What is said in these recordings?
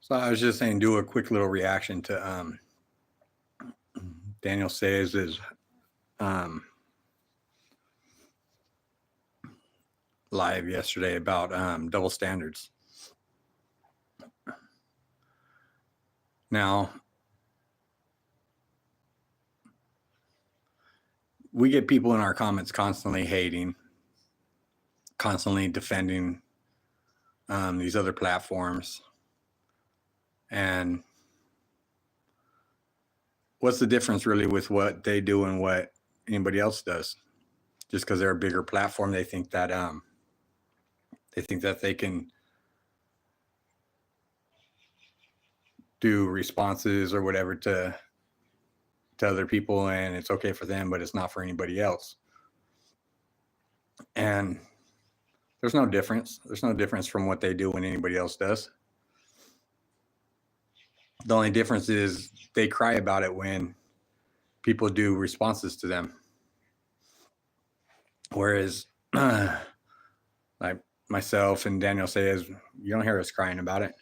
So I was just saying, do a quick little reaction to Daniel Saiz's live yesterday about double standards. Now, we get people in our comments constantly hating, constantly defending these other platforms. And what's the difference really with what they do and what anybody else does? Just because they're a bigger platform, they think that they can do responses or whatever to other people, and it's okay for them, but it's not for anybody else. And there's no difference. There's no difference from what they do when anybody else does. The only difference is they cry about it when people do responses to them. Whereas like myself and Daniel Saiz, you don't hear us crying about it.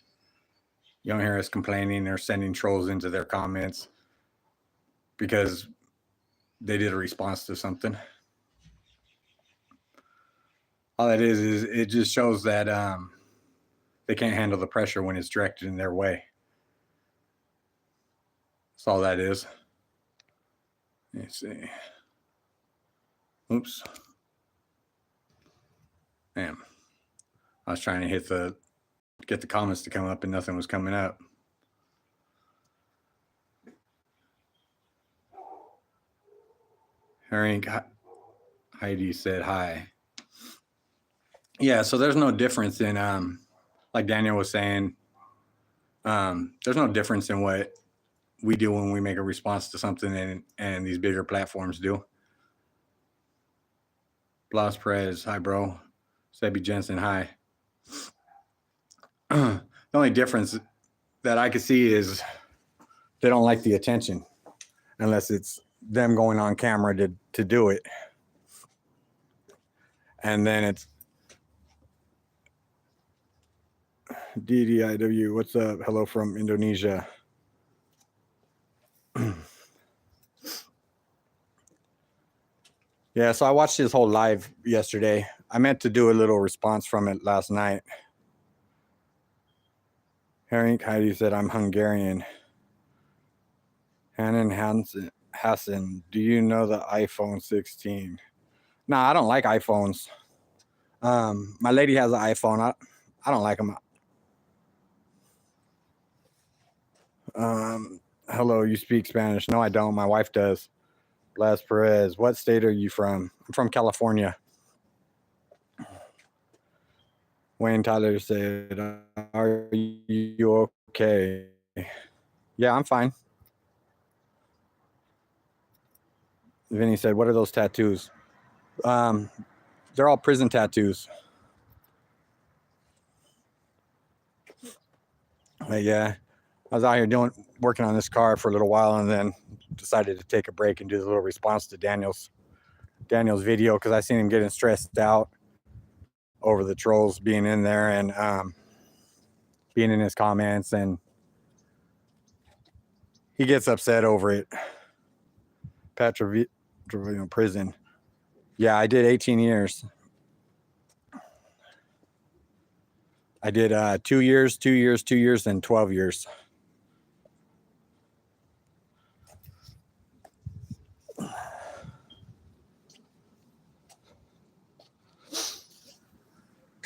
You don't hear us complaining or sending trolls into their comments because they did a response to something. All that is it just shows that they can't handle the pressure when it's directed in their way. That's all that is. Let's see. Oops. Damn. I was trying to get the comments to come up and nothing was coming up. Hank Heidi said hi. Yeah, so there's no difference in like Daniel was saying, there's no difference in what we do when we make a response to something and these bigger platforms do. Blas Perez, hi bro. Sebi Jensen, hi. The only difference that I could see is they don't like the attention unless it's them going on camera to do it. And then it's DDIW, what's up? Hello from Indonesia. Yeah, so I watched his whole live yesterday. I meant to do a little response from it last night. Hank Heidi said, I'm Hungarian. Hannon Hassan, do you know the iPhone 16? No, I don't like iPhones. My lady has an iPhone. I don't like them. Hello, you speak Spanish? No, I don't. My wife does. Blas Perez, what state are you from? I'm from California. Wayne Tyler said, are you okay? Yeah, I'm fine. Vinny said, what are those tattoos? They're all prison tattoos. But yeah, I was out here working on this car for a little while and then decided to take a break and do a little response to Daniel's video because I seen him getting stressed out over the trolls being in there and being in his comments, and he gets upset over it. Petra prison. Yeah, I did 18 years. I did 2 years, 2 years, 2 years, and 12 years.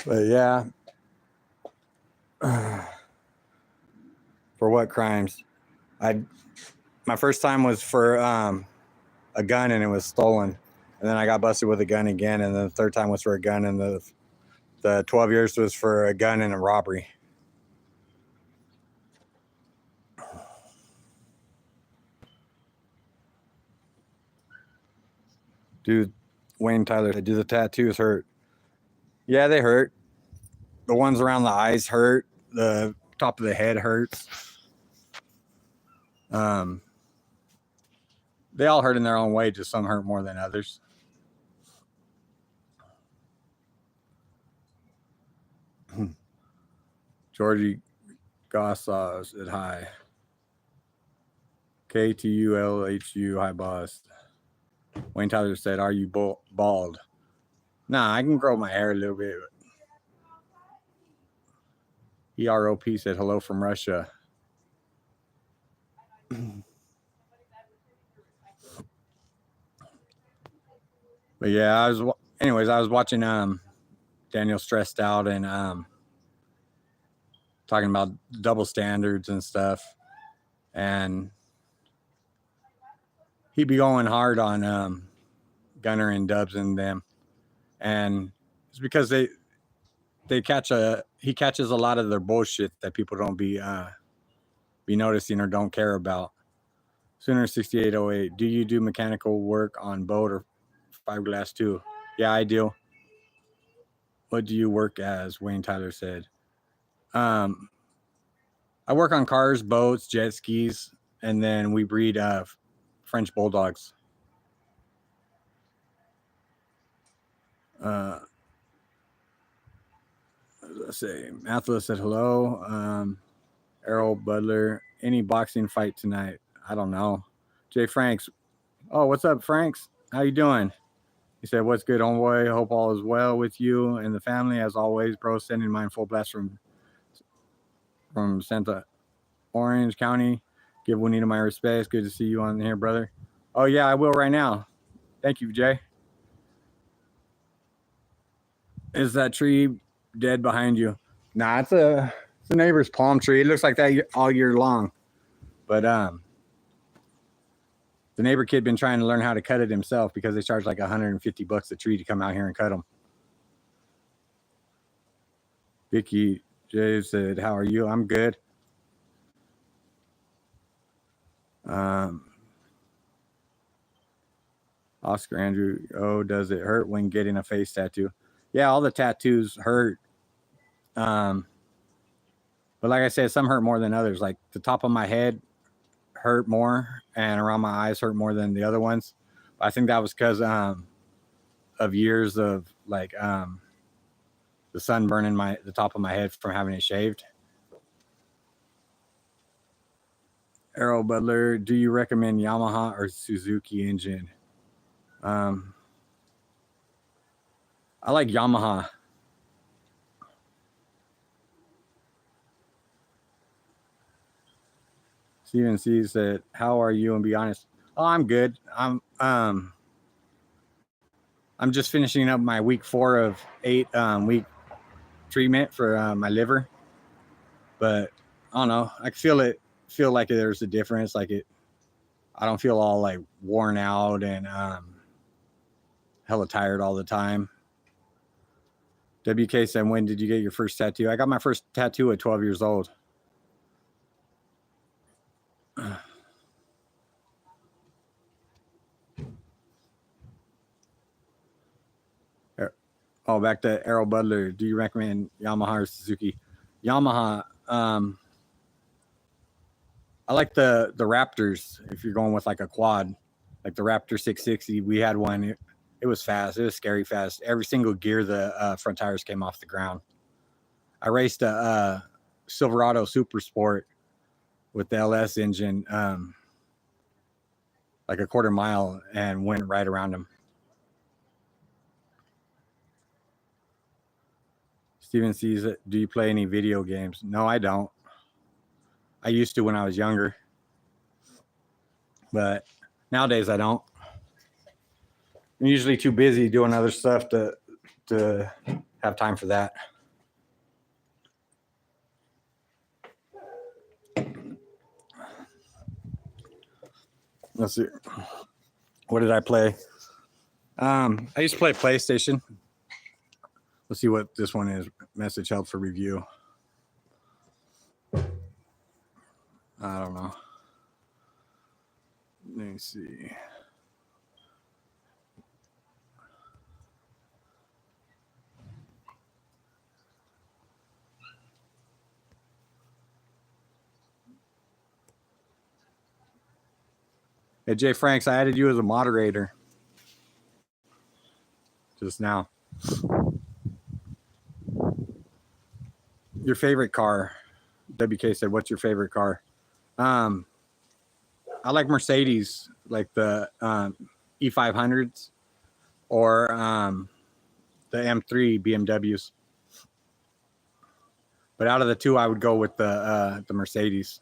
But yeah. For what crimes? My first time was for a gun and it was stolen. And then I got busted with a gun again. And then the third time was for a gun. And the 12 years was for a gun and a robbery. Dude, Wayne Tyler, do the tattoos hurt? Yeah, they hurt. The ones around the eyes hurt. The top of the head hurts. They all hurt in their own way. Just some hurt more than others. Georgie Gossaw said hi. KTULHU, hi boss. Wayne Tyler said, are you bald? Nah, I can grow my hair a little bit. EROP said hello from Russia. But yeah, I was watching Daniel stressed out and talking about double standards and stuff, and he'd be going hard on Gunner and Dubs and them, and it's because he catches a lot of their bullshit that people don't be noticing or don't care about. Sooner 6808, do you do mechanical work on boat or fiberglass too? Yeah, I do. What do you work as? Wayne Tyler said. I work on cars, boats, jet skis, and then we breed French bulldogs. Let's say Mathla said hello. Errol Butler, any boxing fight tonight? I don't know. Jay Franks. Oh, what's up, Franks? How you doing? He said, what's good, homeboy? Hope all is well with you and the family. As always, bro, sending mine full blast from Santa Orange County. Give Juanita my respects. Good to see you on here, brother. Oh, yeah, I will right now. Thank you, Jay. Is that tree dead behind you? Nah, it's a neighbor's palm tree. It looks like that all year long. But the neighbor kid been trying to learn how to cut it himself because they charge like $150 a tree to come out here and cut them. Vicky J said, how are you? I'm good. Oscar Andrew, oh, does it hurt when getting a face tattoo? Yeah, all the tattoos hurt. But like I said, some hurt more than others. Like the top of my head hurt more and around my eyes hurt more than the other ones. I think that was because of years of like the sun burning the top of my head from having it shaved. Errol Butler, do you recommend Yamaha or Suzuki engine? I like Yamaha. Steven C said, how are you? And be honest. Oh, I'm good. I'm just finishing up my week 4 of 8 week treatment for my liver. But I don't know. I feel like there's a difference. I don't feel all like worn out and hella tired all the time. WK said, when did you get your first tattoo? I got my first tattoo at 12 years old. Oh, back to Errol Butler. Do you recommend Yamaha or Suzuki? Yamaha. I like the Raptors. If you're going with like a quad, like the Raptor 660, we had one. It was fast. It was scary fast. Every single gear, the front tires came off the ground. I raced a Silverado Super Sport with the LS engine, like a quarter mile, and went right around them. Steven sees it. Do you play any video games? No, I don't. I used to when I was younger, but nowadays I don't. I'm usually too busy doing other stuff to have time for that. Let's see. What did I play? I used to play PlayStation. Let's see what this one is. Message held for review. I don't know. Let me see. Hey, Jay Franks, I added you as a moderator just now. Your favorite car? WK said, "What's your favorite car?" I like Mercedes, like the E500s or the M3 BMWs. But out of the two, I would go with the Mercedes.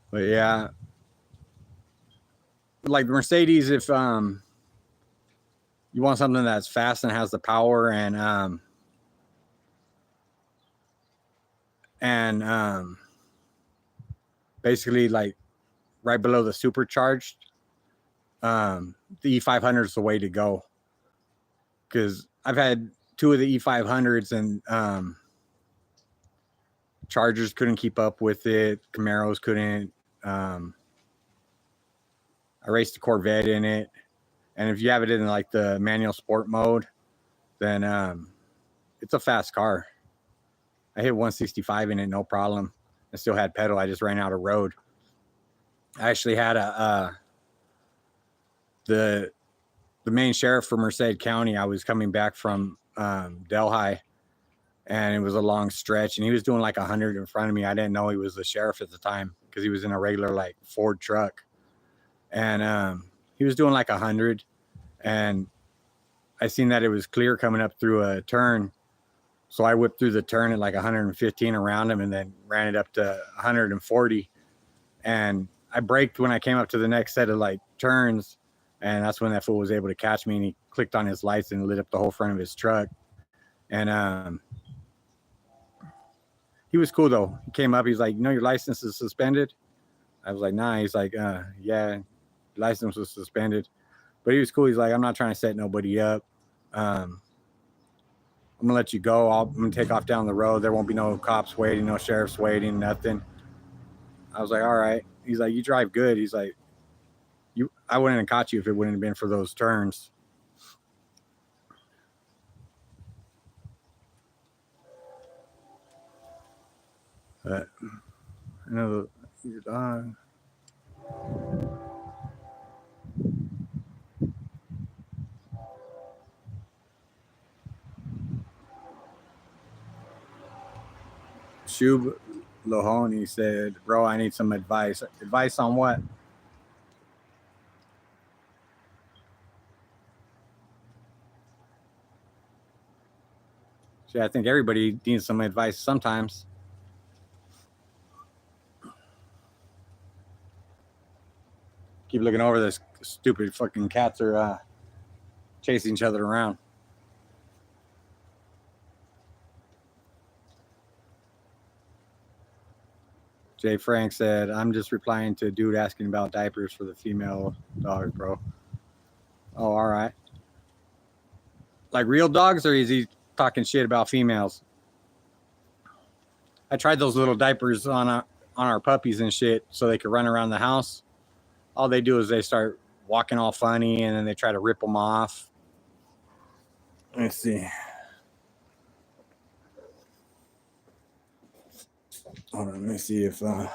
But yeah, like Mercedes, if you want something that's fast and has the power and basically like right below the supercharged, the E500 is the way to go. Because I've had two of the E500s and Chargers couldn't keep up with it. Camaros couldn't. I raced a Corvette in it. And if you have it in like the manual sport mode, then it's a fast car. I hit 165 in it, no problem. I still had pedal. I just ran out of road. I actually had the main sheriff for Merced County. I was coming back from Delhi, and it was a long stretch, and he was doing like 100 in front of me. I didn't know he was the sheriff at the time because he was in a regular like Ford truck, and he was doing like 100, and I seen that it was clear coming up through a turn, so I whipped through the turn at like 115 around him, and then ran it up to 140, and I braked when I came up to the next set of like turns, and that's when that fool was able to catch me, and he clicked on his lights and lit up the whole front of his truck, and he was cool though. He came up, he's like, "You know, your license is suspended." I was like, "Nah." He's like, "Yeah, license was suspended." But he was cool. He's like, "I'm not trying to set nobody up. I'm gonna let you go. I'm gonna take off down the road. There won't be no cops waiting, no sheriffs waiting, nothing." I was like, "All right." He's like, "You drive good." He's like, I wouldn't have caught you if it wouldn't have been for those turns." But I know your dog. Shub Lohoni said, "Bro, I need some advice." Advice on what? See, I think everybody needs some advice sometimes. Keep looking over this stupid fucking cats are chasing each other around. Jay Frank said, "I'm just replying to a dude asking about diapers for the female dog, bro." Oh, all right. Like real dogs, or is he talking shit about females? I tried those little diapers on our puppies and shit so they could run around the house. All they do is they start walking all funny, and then they try to rip them off. Let's see. Hold on, let me see if the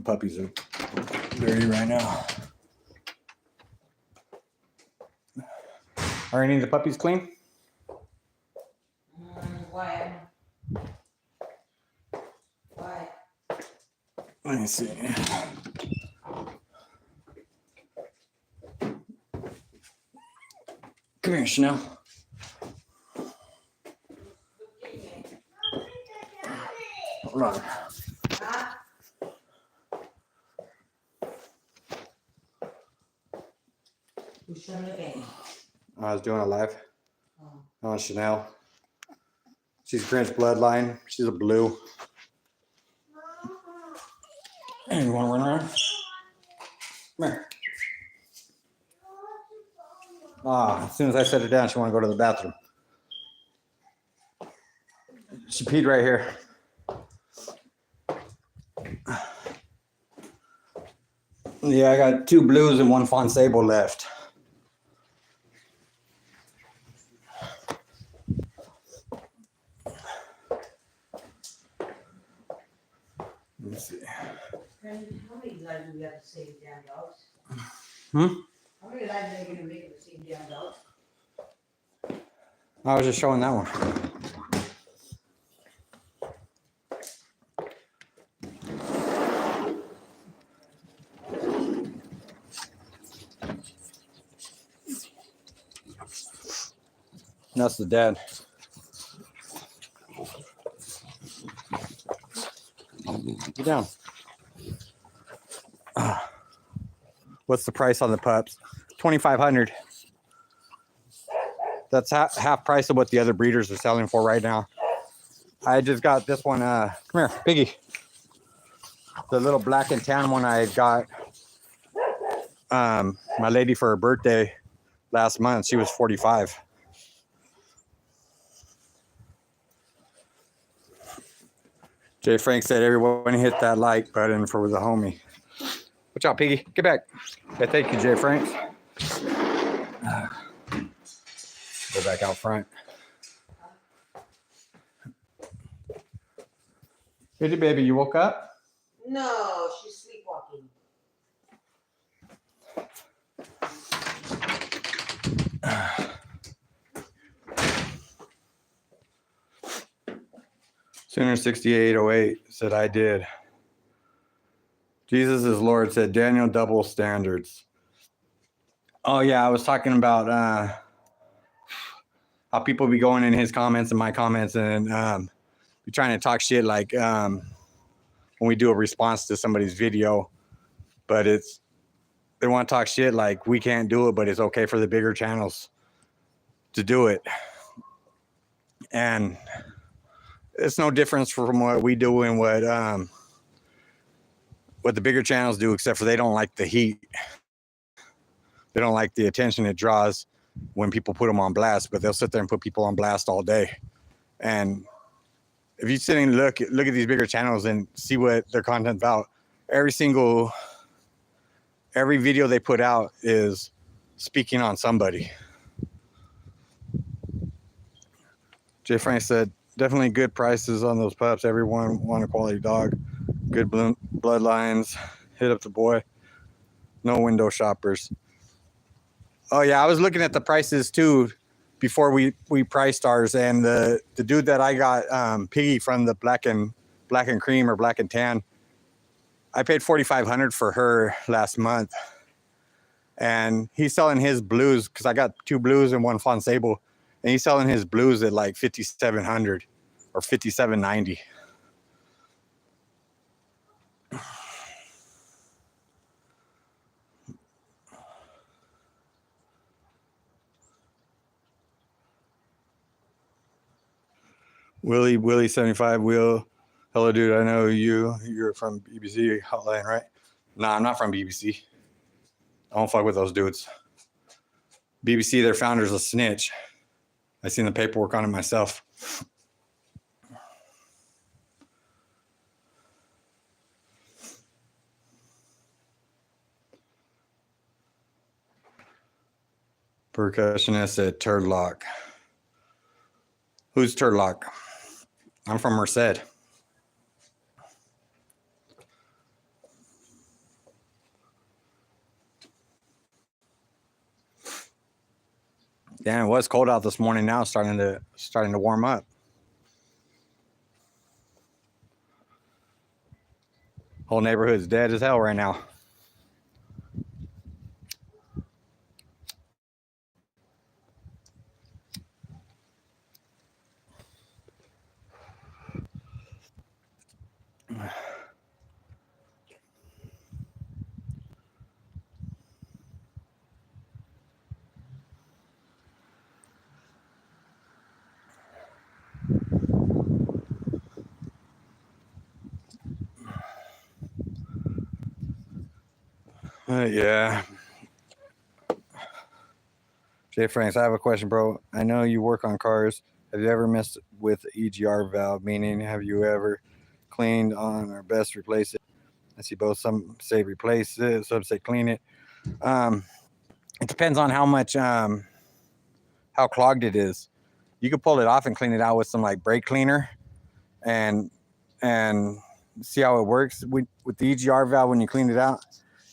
puppies are dirty right now. Are any of the puppies clean? Why? Let me see. Come here, Chanel. Hold on. I was doing a live on Chanel. She's Grinch bloodline. She's a blue. Hey, you want to run around? Come here. As soon as I set her down, she want to go to the bathroom. She peed right here. Yeah, I got 2 blues and 1 fawn sable left. Let's see. And how many lives do we have to save damn dogs? How many lives are you gonna make of the same damn dog? I was just showing that one. That's the dad. Get down. What's the price on the pups? $2,500. That's half price of what the other breeders are selling for right now. I just got this one. Come here, Piggy. The little black and tan one I got my lady for her birthday last month. She was 45. Jay Frank said, everyone hit that like button for the homie. Watch out, Piggy. Get back. Okay, thank you, Jay Frank. Go back out front. Piggy baby, you woke up? No, she's sleepwalking. Sooner 6808 said, I did. Jesus is Lord said, Daniel Double Standards. Oh, yeah, I was talking about how people be going in his comments and my comments and be trying to talk shit like when we do a response to somebody's video, but they want to talk shit like we can't do it, but it's okay for the bigger channels to do it. And it's no difference from what we do and what the bigger channels do, except for they don't like the heat. They don't like the attention it draws when people put them on blast, but they'll sit there and put people on blast all day. And if you sit and look at these bigger channels and see what their content's about, every video they put out is speaking on somebody. Jay Frank said, definitely good prices on those pups. Everyone want a quality dog. Good bloodlines. Hit up the boy. No window shoppers. Oh yeah, I was looking at the prices too before we priced ours, and the dude that I got Piggy from the black and cream or black and tan, I paid $4,500 for her last month, and he's selling his blues because I got 2 blues and 1 fawn sable, and he's selling his blues at like $5,700 or $5,790. Willie 75 Will. Hello, dude. I know you. You're from BBC Hotline, right? Nah, I'm not from BBC. I don't fuck with those dudes. BBC, their founder's a snitch. I seen the paperwork on it myself. Percussionist at Turdlock. Who's Turdlock? I'm from Merced. Yeah, it was cold out this morning. Now it's starting to warm up. Whole neighborhood's dead as hell right now. Yeah. Jay Franks, I have a question, bro. I know you work on cars. Have you ever messed with EGR valve? Meaning, have you ever cleaned on or best replace it? I see both. Some say replace it, some say clean it. It depends on how much, how clogged it is. You could pull it off and clean it out with some like brake cleaner, and see how it works with the EGR valve when you clean it out.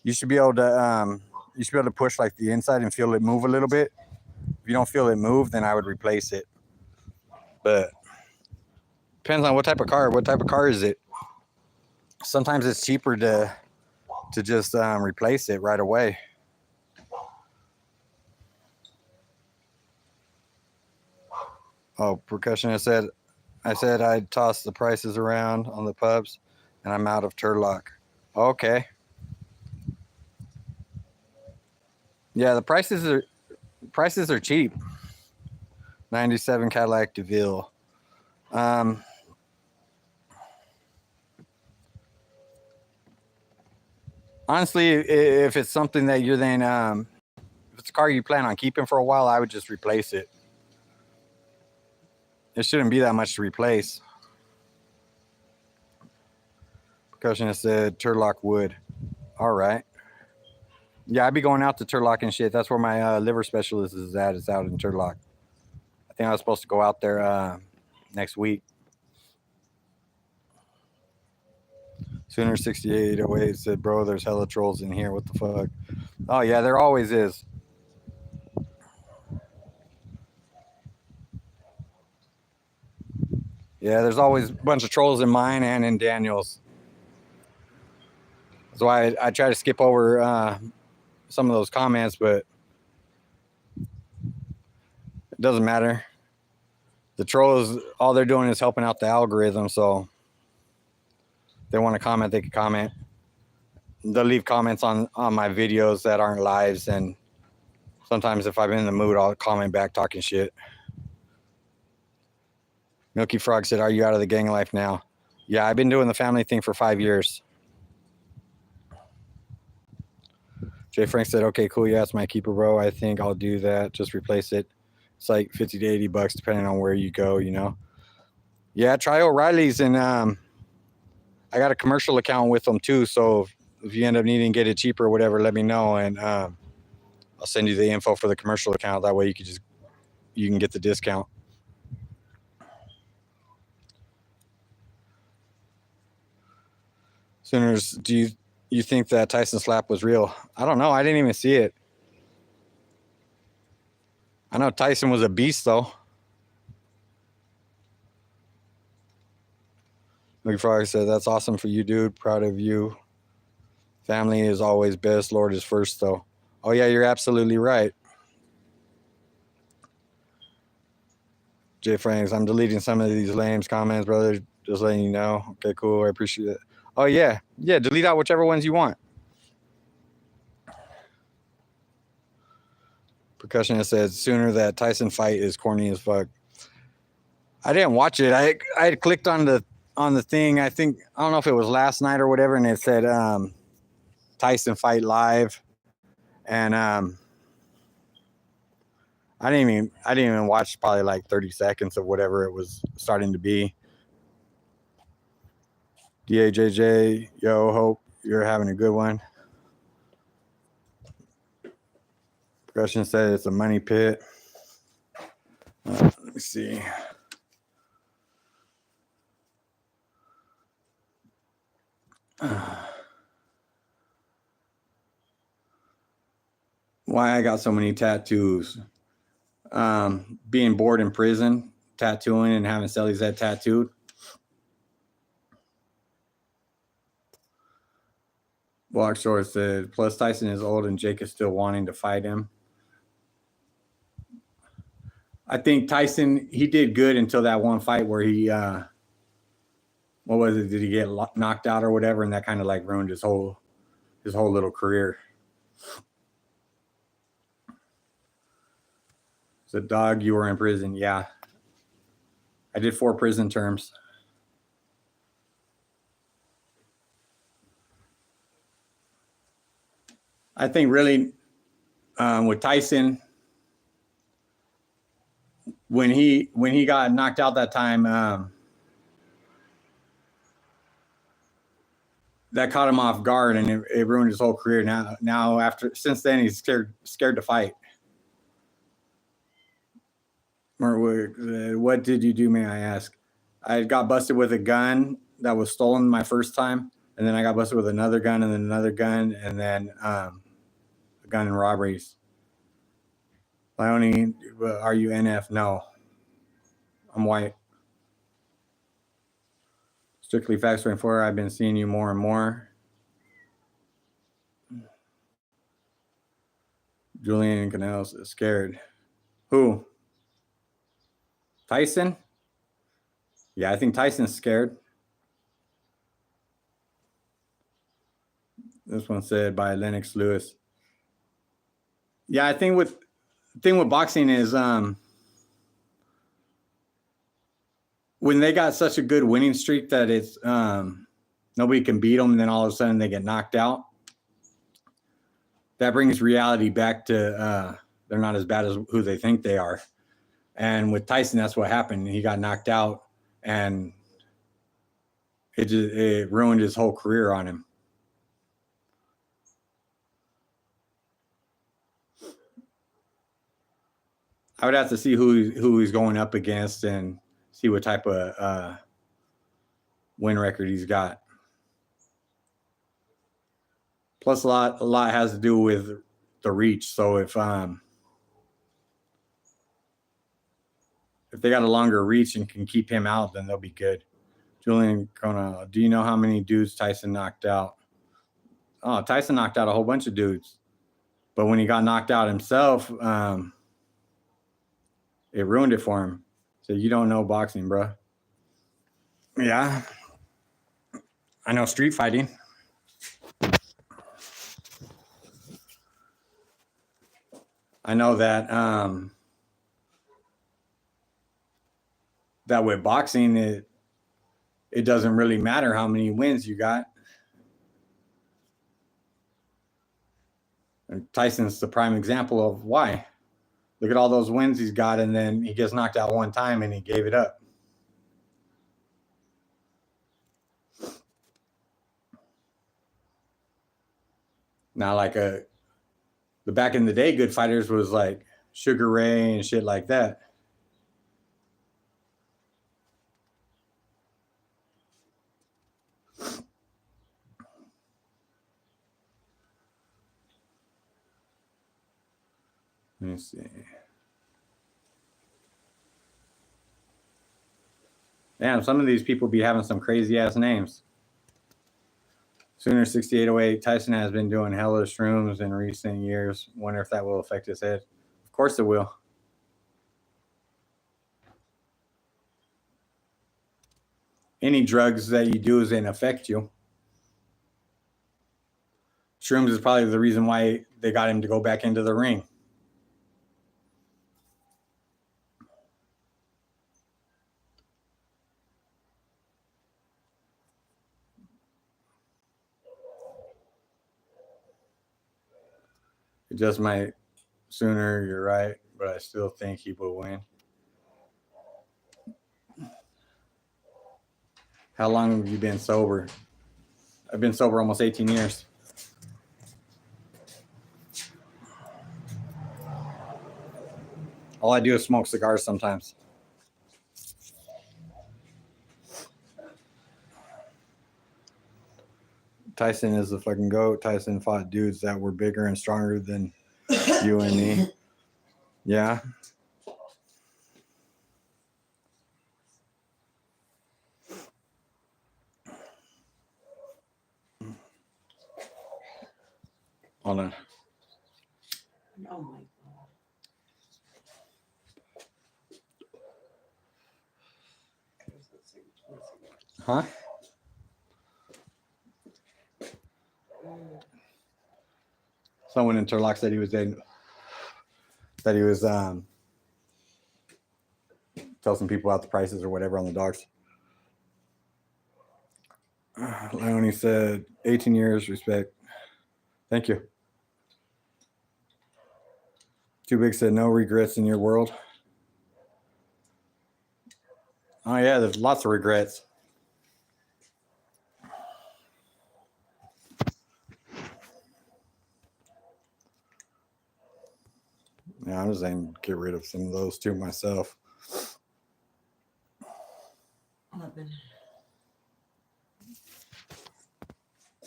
You should be able to push like the inside and feel it move a little bit. If you don't feel it move, then I would replace it. But depends on what type of car. What type of car is it? Sometimes it's cheaper to just replace it right away. Oh, Percussionist said, I said I'd toss the prices around on the pubs, and I'm out of Turlock. Okay. Yeah, the prices are cheap. 97 Cadillac DeVille. Honestly, if it's something that you're then, if it's a car you plan on keeping for a while, I would just replace it. It shouldn't be that much to replace. Percussionist said Turlock wood. All right. Yeah, I'd be going out to Turlock and shit. That's where my liver specialist is at. It's out in Turlock. I think I was supposed to go out there next week. Sooner 6808 said, bro, there's hella trolls in here. What the fuck? Oh, yeah, there always is. Yeah, there's always a bunch of trolls in mine and in Daniel's. That's why I try to skip over some of those comments, but it doesn't matter. The trolls, all they're doing is helping out the algorithm, so if they want to comment, they can comment. They'll leave comments on my videos that aren't lives, and sometimes if I'm in the mood, I'll comment back talking shit. Milky Frog said, are you out of the gang life now? Yeah, I've been doing the family thing for 5 years. Jay Frank said, okay, cool. Yeah, it's my keeper, bro. I think I'll do that. Just replace it. It's like 50 to 80 bucks, depending on where you go, you know? Yeah, try O'Reilly's, and I got a commercial account with them too. So if you end up needing to get it cheaper or whatever, let me know, and I'll send you the info for the commercial account. That way you can get the discount. Sooners, do you think that Tyson slap was real? I don't know. I didn't even see it. I know Tyson was a beast, though. Luke Frog said, that's awesome for you, dude. Proud of you. Family is always best. Lord is first, though. Oh, yeah, you're absolutely right. Jay Franks, I'm deleting some of these lame comments, brother. Just letting you know. Okay, cool. I appreciate it. Oh, yeah. Yeah, delete out whichever ones you want. Percussionist says, sooner that Tyson fight is corny as fuck. I didn't watch it. I had clicked on the thing. I don't know if it was last night or whatever, and it said Tyson fight live. And I didn't even watch probably like 30 seconds of whatever it was starting to be. DAJJ, yo, hope you're having a good one. Percussion said it's a money pit. Let me see. Why I got so many tattoos. Being bored in prison, tattooing, and having Sally's head tattooed. Block Short said, plus Tyson is old and Jake is still wanting to fight him. I think Tyson, he did good until that one fight where he, what was it? Did he get knocked out or whatever? And that kind of like ruined his whole little career. So, dog, you were in prison. Yeah. I did 4 prison terms. I think really with Tyson, when he got knocked out that time, that caught him off guard, and it ruined his whole career. Now since then he's scared to fight. What did you do, may I ask? I got busted with a gun that was stolen my first time, and then I got busted with another gun, and then another gun, and then a gun and robberies. Leonie, are you NF? No, I'm white. Strictly Facts 24. I've been seeing you more and more. Julian Canales is scared. Who? Tyson? Yeah, I think Tyson's scared. This one said by Lennox Lewis. Yeah, I think the thing with boxing is when they got such a good winning streak that it's nobody can beat them, and then all of a sudden they get knocked out. That brings reality back to they're not as bad as who they think they are. And with Tyson, that's what happened. He got knocked out, and it ruined his whole career on him. I would have to see who he's going up against and see what type of win record he's got. Plus, a lot has to do with the reach. So if they got a longer reach and can keep him out, then they'll be good. Julian Kona, do you know how many dudes Tyson knocked out? Oh, Tyson knocked out a whole bunch of dudes. But when he got knocked out himself, it ruined it for him. So you don't know boxing, bro. Yeah. I know street fighting. I know that that with boxing, it doesn't really matter how many wins you got. And Tyson's the prime example of why. Look at all those wins he's got, and then he gets knocked out one time and he gave it up. Now, like the back in the day, good fighters was like Sugar Ray and shit like that. Let me see. Damn, some of these people be having some crazy ass names. Sooner 6808, Tyson has been doing hella shrooms in recent years. Wonder if that will affect his head. Of course it will. Any drugs that you do is going to affect you. Shrooms is probably the reason why they got him to go back into the ring. It just might sooner, you're right, but I still think he will win. How long have you been sober? I've been sober almost 18 years. All I do is smoke cigars sometimes. Tyson is the fucking GOAT. Tyson fought dudes that were bigger and stronger than you and me. Yeah. Hold on. Oh my God. Huh? Someone in Turlock said he was dead. That he was tell some people out the prices or whatever on the dogs. Leonie said 18 years, respect. Thank you. Too Big said no regrets in your world. Oh yeah, there's lots of regrets. Yeah, I'm just saying get rid of some of those too myself. 11.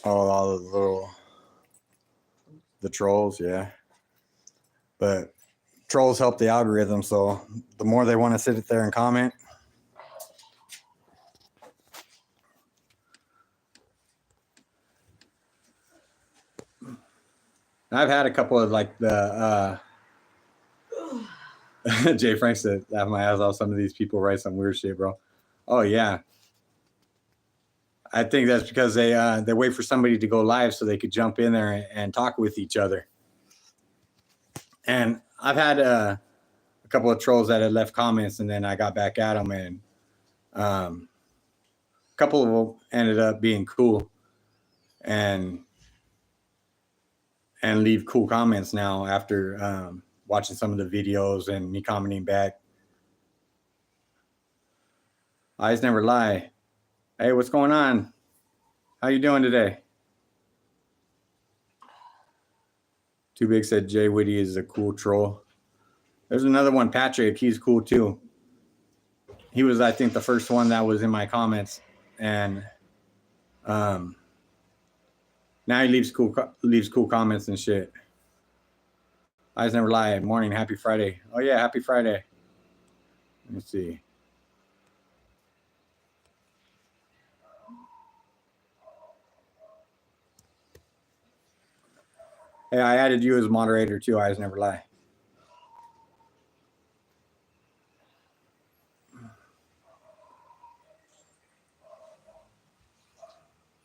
Oh, all the trolls, yeah. But trolls help the algorithm, so the more they want to sit there and comment. I've had a couple of like the Jay Frank said, laugh my ass off. Some of these people write some weird shit, bro. Oh yeah. I think that's because they wait for somebody to go live so they could jump in there and talk with each other. And I've had a couple of trolls that had left comments, and then I got back at them, and a couple of them ended up being cool and leave cool comments now after watching some of the videos and me commenting back. Eyes never lie. Hey, what's going on? How you doing today? Too Big said Jay Whitty is a cool troll. There's another one, Patrick. He's cool too. He was, I think, the first one that was in my comments, and now he leaves cool comments and shit. Eyes never lie. Morning, happy Friday. Oh yeah, happy Friday. Let me see. Hey, I added you as moderator too. Eyes never lie.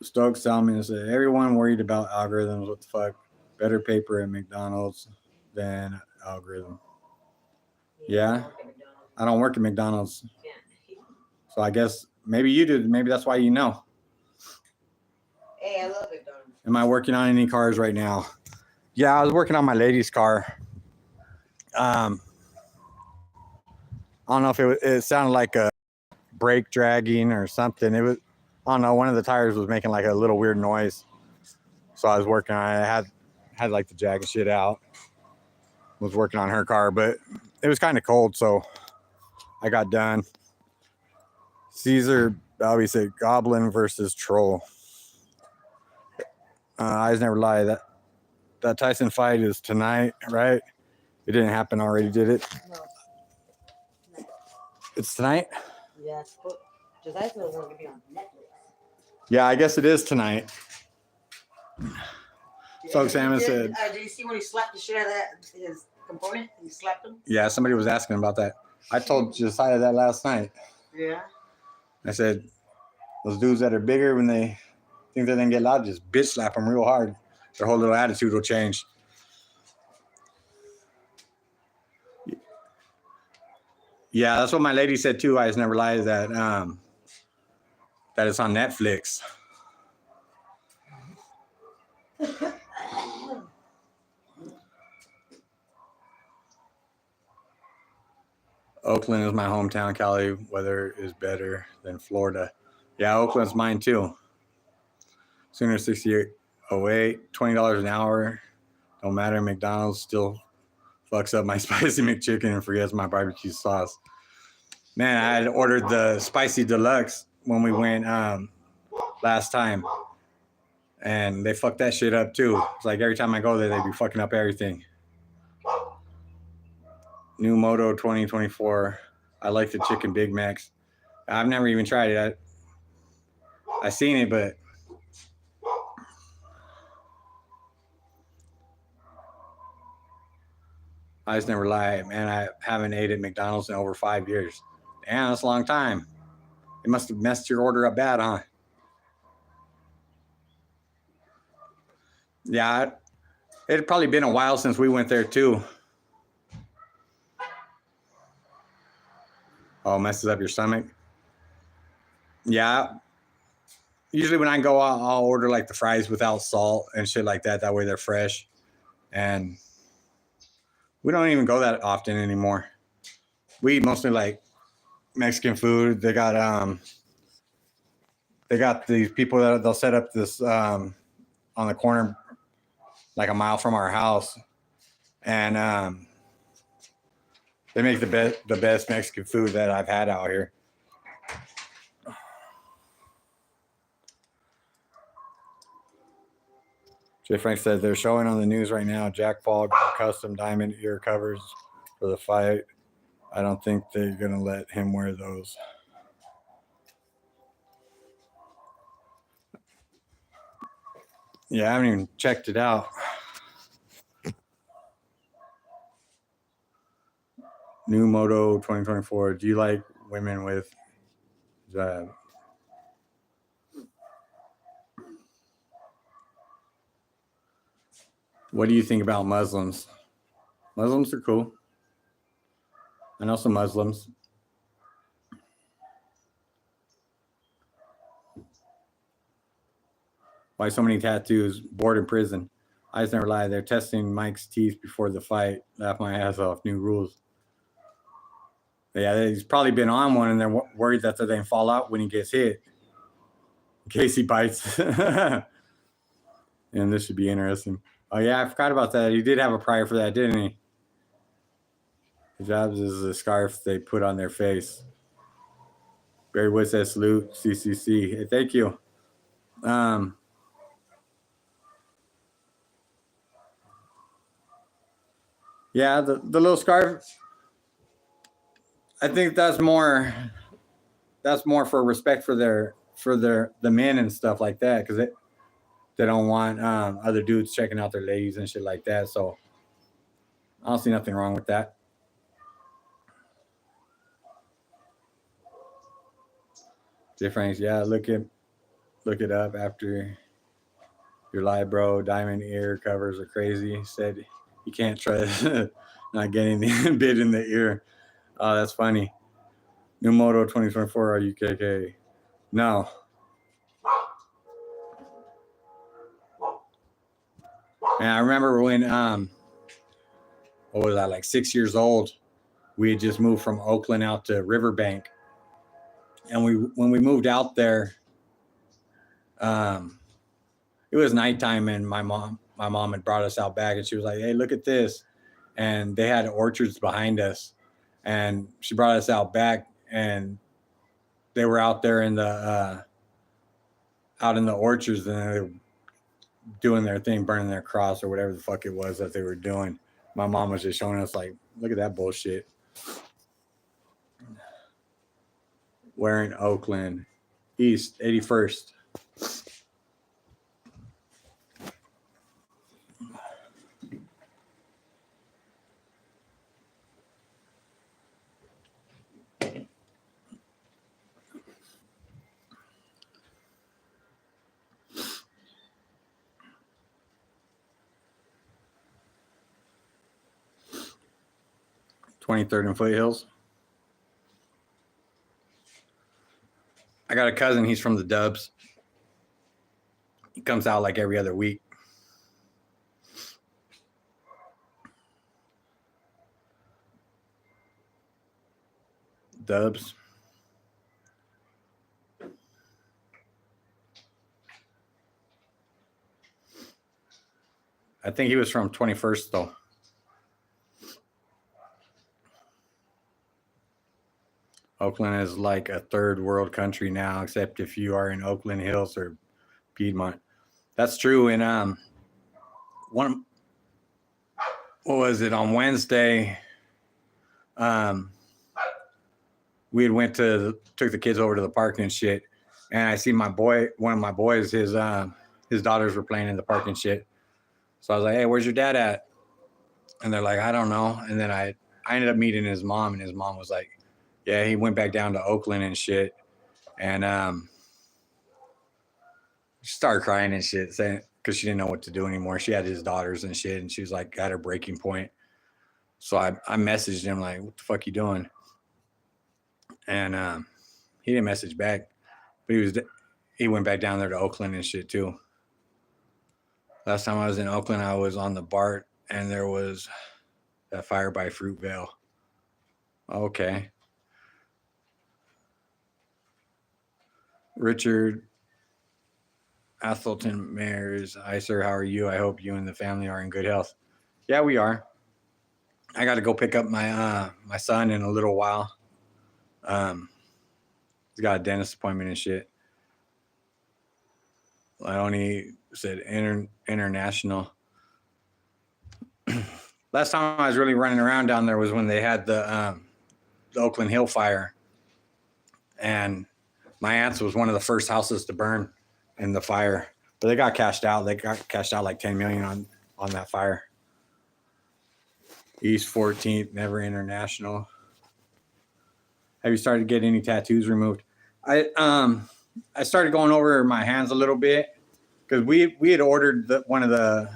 Stokes Salmon said, everyone worried about algorithms. What the fuck? Better paper at McDonald's than algorithm. Yeah? I don't work at McDonald's. So I guess maybe you did. Maybe that's why you know. Hey, I love McDonald's. Am I working on any cars right now? Yeah, I was working on my lady's car. I don't know if it sounded like a brake dragging or something. It was, I don't know, one of the tires was making like a little weird noise. So I was working on it. I had like the jag and shit out. Was working on her car, but it was kind of cold, so I got done. Caesar Bobby said Goblin versus Troll. Eyes never lie. That Tyson fight is tonight, right? It didn't happen already, did it? No. It's tonight? Yeah, but Tyson was going to be on Netflix. Yeah, I guess it is tonight. So Salmon said. Did you see when he slapped the shit out of his component? He slapped him? Yeah, somebody was asking about that. I told Josiah that last night. Yeah. I said, those dudes that are bigger, when they think that they can get loud, just bitch slap them real hard. Their whole little attitude will change. Yeah, that's what my lady said too. Eyes never lie. That it's on Netflix. Oakland is my hometown. Cali weather is better than Florida. Yeah, Oakland's mine too. Sooner 6808, $20 an hour. Don't matter. McDonald's still fucks up my spicy McChicken and forgets my barbecue sauce. Man, I had ordered the spicy deluxe when we went last time, and they fucked that shit up too. It's like every time I go there, they be fucking up everything. New Moto 2024. I like the chicken Big Macs. I've never even tried it. I seen it, but I just never lie. Man, I haven't ate at McDonald's in over 5 years. Damn, that's a long time. It must have messed your order up bad, huh? Yeah, it had probably been a while since we went there too. Oh, messes up your stomach. Yeah. Usually when I go out, I'll order like the fries without salt and shit like that. That way they're fresh. And we don't even go that often anymore. We eat mostly like Mexican food. They got these people that they'll set up this on the corner like a mile from our house. And they make the best Mexican food that I've had out here. Jay Frank said they're showing on the news right now. Jack Paul got custom diamond ear covers for the fight. I don't think they're gonna let him wear those. Yeah, I haven't even checked it out. New Moto 2024. Do you like women with what do you think about Muslims? Muslims are cool. I know some Muslims. Why so many tattoos? Bored in prison. Eyes never lie. They're testing Mike's teeth before the fight. Laugh my ass off. New rules. Yeah, he's probably been on one, and they're worried that they didn't fall out when he gets hit. In case he bites. And this should be interesting. Oh, yeah, I forgot about that. He did have a prior for that, didn't he? Hijabs is a scarf they put on their face. Barry Wood says salute, CCC. Hey, thank you. Yeah, the little scarf. I think that's more for respect for the men and stuff like that, because they don't want other dudes checking out their ladies and shit like that. So I don't see nothing wrong with that. Difference, yeah. Look it up after your live, bro. Diamond ear covers are crazy. Said you can't trust not getting the bit in the ear. Oh, that's funny. New Moto 2024. Are you KK? No. And I remember when what was I, like 6 years old? We had just moved from Oakland out to Riverbank, and when we moved out there, it was nighttime, and my mom had brought us out back, and she was like, "Hey, look at this," and they had orchards behind us, and she brought us out back, and they were out there in the orchards, and they were doing their thing, burning their cross or whatever the fuck it was that they were doing. My mom was just showing us, like, look at that bullshit. We're in Oakland, East 81st. (23rd and Foothills). I got a cousin. He's from the Dubs. He comes out like every other week. Dubs. I think he was from 21st, though. Oakland is like a third world country now, except if you are in Oakland Hills or Piedmont. That's true. And what was it, on Wednesday? We had took the kids over to the park and shit, and I see one of my boys, his daughters were playing in the park and shit. So I was like, "Hey, where's your dad at?" And they're like, "I don't know." And then I ended up meeting his mom, and his mom was like, "Yeah, he went back down to Oakland and shit." And she started crying and shit, saying, because she didn't know what to do anymore. She had his daughters and shit, and she was like at her breaking point. So I messaged him like, "What the fuck you doing?" And he didn't message back, but he went back down there to Oakland and shit too. Last time I was in Oakland, I was on the BART, and there was that fire by Fruitvale. Okay. Richard Athelton Mayers. Hi, sir. How are you? I hope you and the family are in good health. Yeah, we are. I got to go pick up my my son in a little while. He's got a dentist appointment and shit. I only said international. Last time I was really running around down there was when they had the Oakland Hill fire, and my aunt's was one of the first houses to burn in the fire. But they got cashed out. They got cashed out like $10 million on that fire. East 14th, never international. Have you started getting any tattoos removed? I started going over my hands a little bit because we had ordered one of the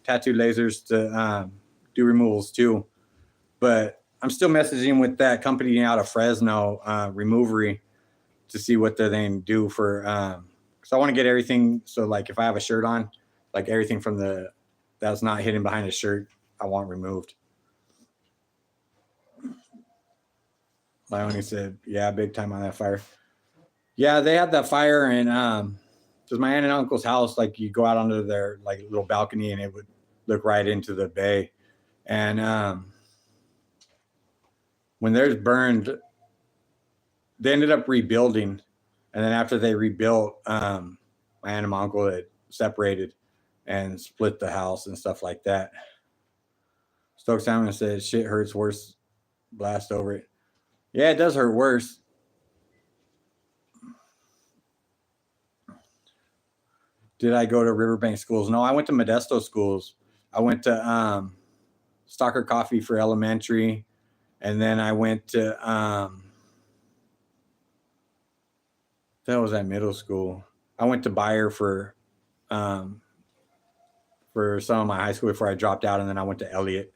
tattoo lasers to do removals too, but I'm still messaging with that company out of Fresno, Removery, to see what they can do for. So I want to get everything. So like if I have a shirt on, like everything from that's not hidden behind a shirt, I want removed. Leonie said, yeah, big time on that fire. Yeah, they had that fire, and it was my aunt and uncle's house. Like you go out onto their like little balcony, and it would look right into the bay. And when theirs burned, they ended up rebuilding. And then after they rebuilt, my aunt and my uncle had separated and split the house and stuff like that. Stoke Simon said, shit hurts worse. Blast over it. Yeah, it does hurt worse. Did I go to Riverbank schools? No, I went to Modesto schools. I went to Stalker Coffee for elementary. And then I went to, that was at middle school. I went to Bayer for some of my high school before I dropped out. And then I went to Elliott.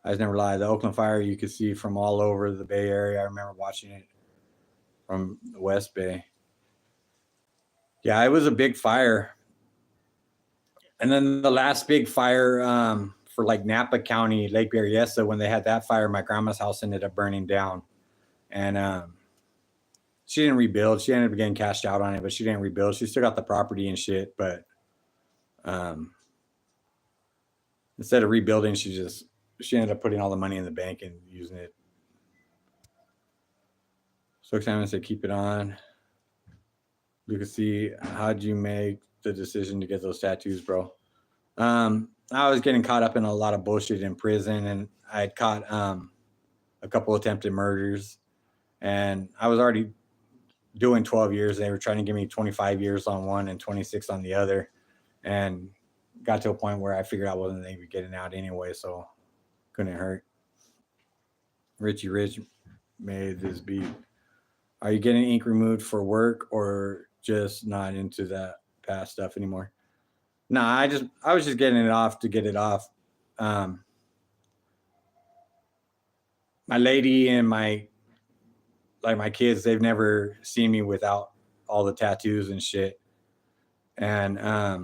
I just never lied. The Oakland fire you could see from all over the Bay Area. I remember watching it from the West Bay. Yeah, it was a big fire. And then the last big fire for like Napa County, Lake Berryessa, when they had that fire, my grandma's house ended up burning down. And she didn't rebuild. She ended up getting cashed out on it, but she didn't rebuild. She still got the property and shit. But instead of rebuilding, she ended up putting all the money in the bank and using it. So Simon said, keep it on. You can see, how'd you make the decision to get those tattoos, bro? I was getting caught up in a lot of bullshit in prison, and I had caught a couple attempted murders, and I was already doing 12 years. They were trying to give me 25 years on one and 26 on the other, and got to a point where I figured I wasn't even getting out anyway, so couldn't hurt. Richie Rich made this beat. Are you getting ink removed for work or just not into that past stuff anymore? Nah, I was just getting it off to get it off. My lady and my kids, they've never seen me without all the tattoos and shit. And I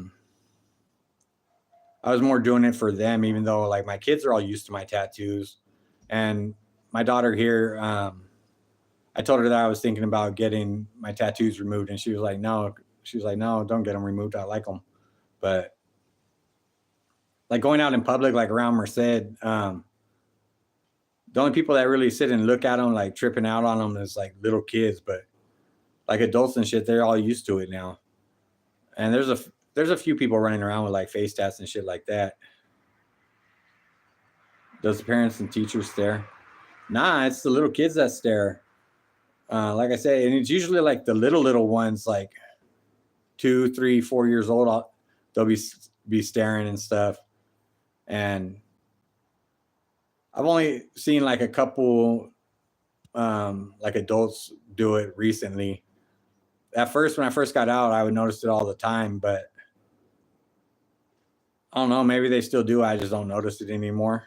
was more doing it for them, even though like my kids are all used to my tattoos. And my daughter here, I told her that I was thinking about getting my tattoos removed, and she was like, no. She was like, no, don't get them removed. I like them. But like going out in public, like around Merced, the only people that really sit and look at them, like tripping out on them, is like little kids. But like adults and shit, they're all used to it now. And there's a few people running around with like face tats and shit like that. Does the parents and teachers stare? Nah, it's the little kids that stare. Like I say, and it's usually like the little ones, like 2, 3, 4 years old. They'll be staring and stuff. And I've only seen like a couple like adults do it recently. At first, when I first got out, I would notice it all the time, but I don't know, maybe they still do. I just don't notice it anymore.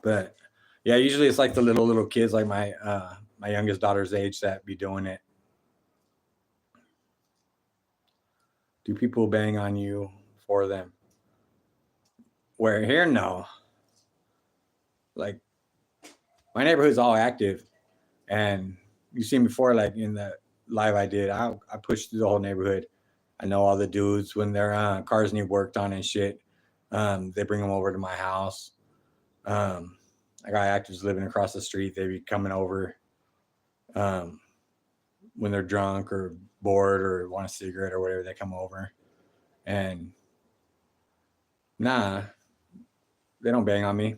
But yeah, usually it's like the little kids, like my youngest daughter's age, that be doing it. Do people bang on you for them? Where here, no. Like my neighborhood's all active, and you've seen before, like in the live I did, I pushed through the whole neighborhood. I know all the dudes when their cars need worked on and shit. They bring them over to my house. I got actives living across the street. They be coming over. when they're drunk or bored or want a cigarette or whatever, they come over. And nah, they don't bang on me.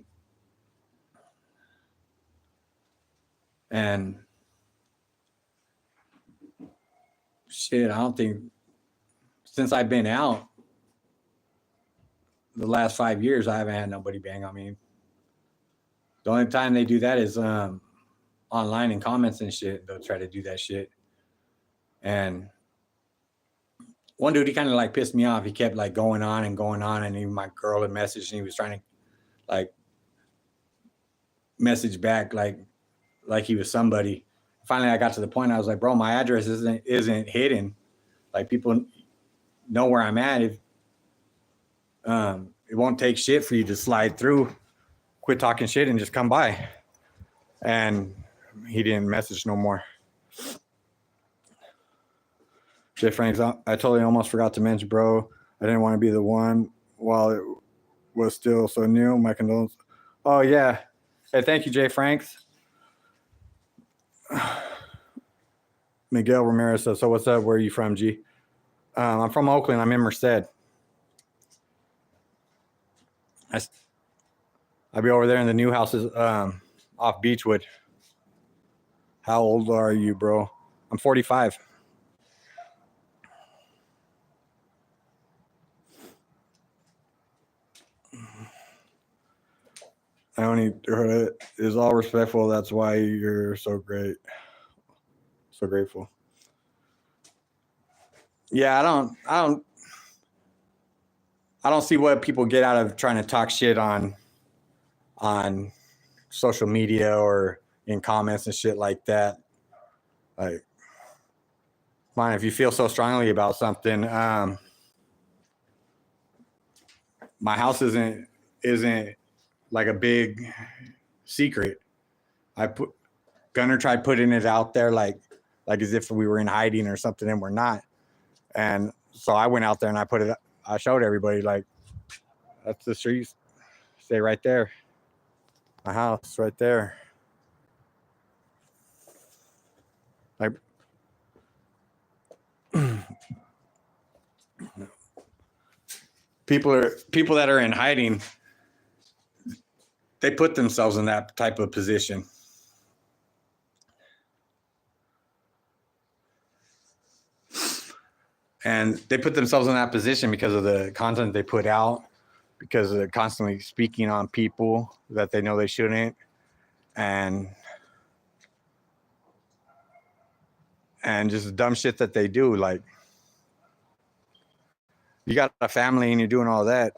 And shit, I don't think since I've been out the last 5 years, I haven't had nobody bang on me. The only time they do that is online in comments and shit. They'll try to do that shit. And one dude, he kind of like pissed me off. He kept like going on, and even my girl had messaged, and he was trying to like message back like he was somebody. Finally, I got to the point. I was like, bro, my address isn't hidden. Like, people know where I'm at. If it won't take shit for you to slide through, quit talking shit, and just come by. And he didn't message no more. Jay Franks, I totally almost forgot to mention, bro. I didn't want to be the one while it was still so new. My condolences. Oh, yeah. Hey, thank you, Jay Franks. Miguel Ramirez says, so what's up? Where are you from, G? I'm from Oakland. I'm in Merced. I'll be over there in the new houses off Beechwood. How old are you, bro? I'm 45. I only heard it is all respectful. That's why you're so great. So grateful. Yeah, I don't see what people get out of trying to talk shit on social media or in comments and shit like that. Like, fine, if you feel so strongly about something, my house isn't like a big secret. Gunner tried putting it out there like as if we were in hiding or something, and we're not. And so I went out there and I showed everybody, like, that's the street. Stay right there. My house right there. Like, people that are in hiding, they put themselves in that type of position. And they put themselves in that position because of the content they put out, because they're constantly speaking on people that they know they shouldn't, and just dumb shit that they do. Like, you got a family and you're doing all that.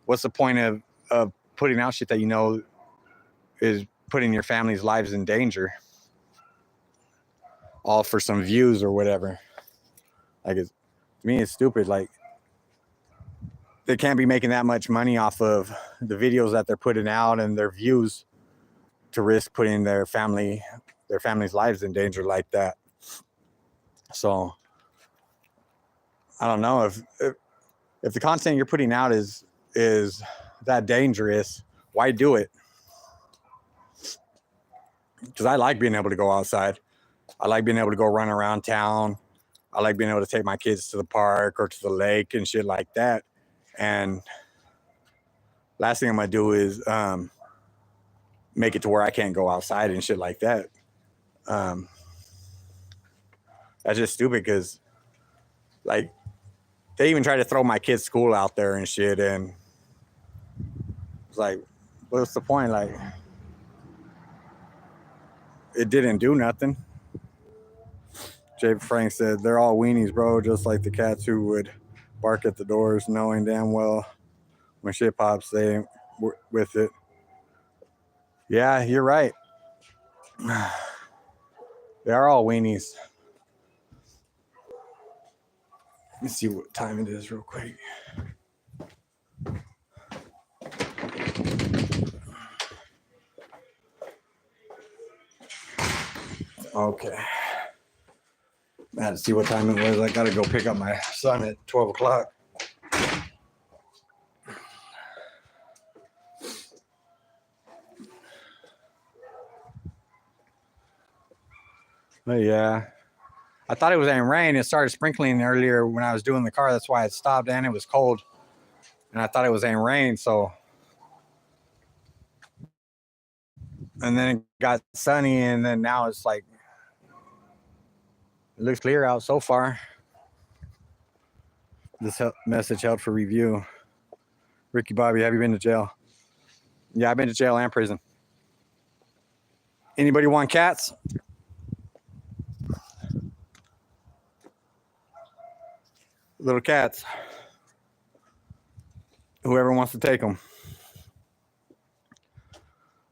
What's the point of putting out shit that you know is putting your family's lives in danger, all for some views or whatever? Like, to me, it's stupid. Like, they can't be making that much money off of the videos that they're putting out and their views to risk putting their family's lives in danger like that. So I don't know if the content you're putting out is that dangerous, why do it? Because I like being able to go outside. I like being able to go run around town. I like being able to take my kids to the park or to the lake and shit like that. And last thing I'm gonna do is make it to where I can't go outside and shit like that. That's just stupid, because like, they even try to throw my kid's school out there and shit, and it's like, what's the point? Like, it didn't do nothing. Jay Frank said, they're all weenies, bro, just like the cats who would bark at the doors knowing damn well when shit pops, they ain't with it. Yeah, you're right. They are all weenies. Let me see what time it is real quick. Okay. I had to see what time it was. I gotta go pick up my son at 12 o'clock. But yeah, I thought it was in rain. It started sprinkling earlier when I was doing the car. That's why it stopped, and it was cold. And I thought it was in rain, so. And then it got sunny, and then now it's like, it looks clear out so far. This message held for review. Ricky Bobby, have you been to jail? Yeah, I've been to jail and prison. Anybody want cats? Little cats. Whoever wants to take them.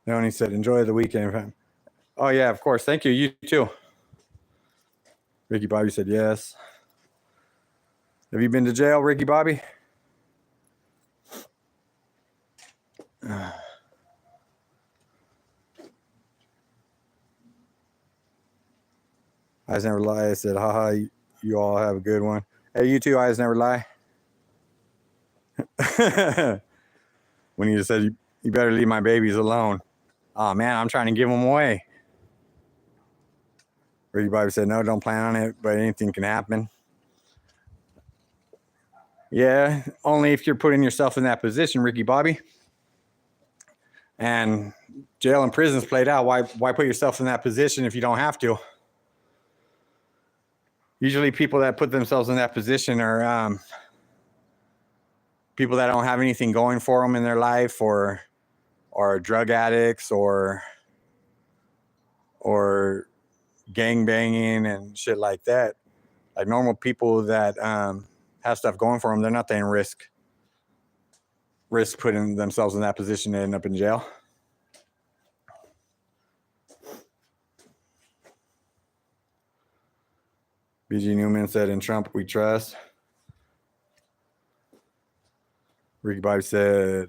Leonie said, enjoy the weekend. Oh, yeah, of course. Thank you. You too. Ricky Bobby said, yes. Have you been to jail, Ricky Bobby? Eyes never lie. I said, haha, you all have a good one. Hey, you too, eyes never lie. When you said, you better leave my babies alone. Oh, man, I'm trying to give them away. Ricky Bobby said, no, don't plan on it, but anything can happen. Yeah, only if you're putting yourself in that position, Ricky Bobby. And jail and prison's played out. Why put yourself in that position if you don't have to? Usually people that put themselves in that position are people that don't have anything going for them in their life, or drug addicts, or gang banging and shit like that. Like normal people that have stuff going for them, they're not in risk putting themselves in that position to end up in jail. BG Newman said, in Trump we trust. Ricky Bobby said,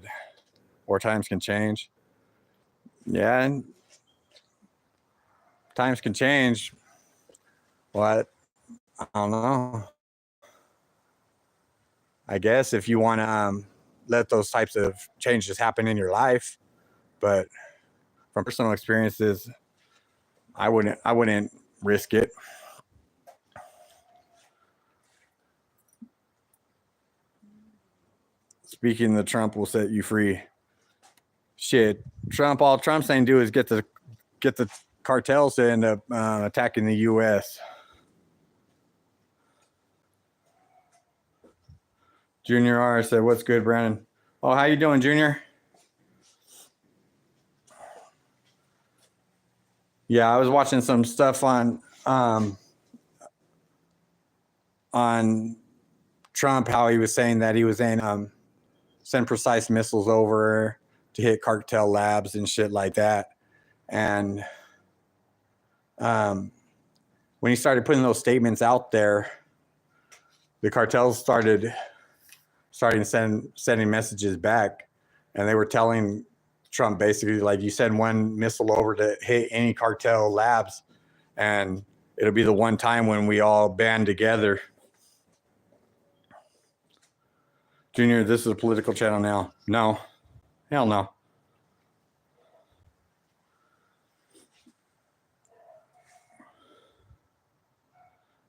war times can change. Yeah, times can change. What? I don't know. I guess if you want to let those types of changes happen in your life, but from personal experiences, I wouldn't risk it. Speaking of Trump will set you free. Shit, all Trump's saying do is get the cartels to end up attacking the U.S. Junior R said, what's good, Brandon? Oh, how you doing, Junior? Yeah, I was watching some stuff on Trump, how he was saying that he was saying send precise missiles over to hit cartel labs and shit like that. And when he started putting those statements out there, the cartels started sending messages back, and they were telling Trump basically, like, you send one missile over to hit any cartel labs, and it'll be the one time when we all band together. Junior, this is a political channel now. No. Hell no.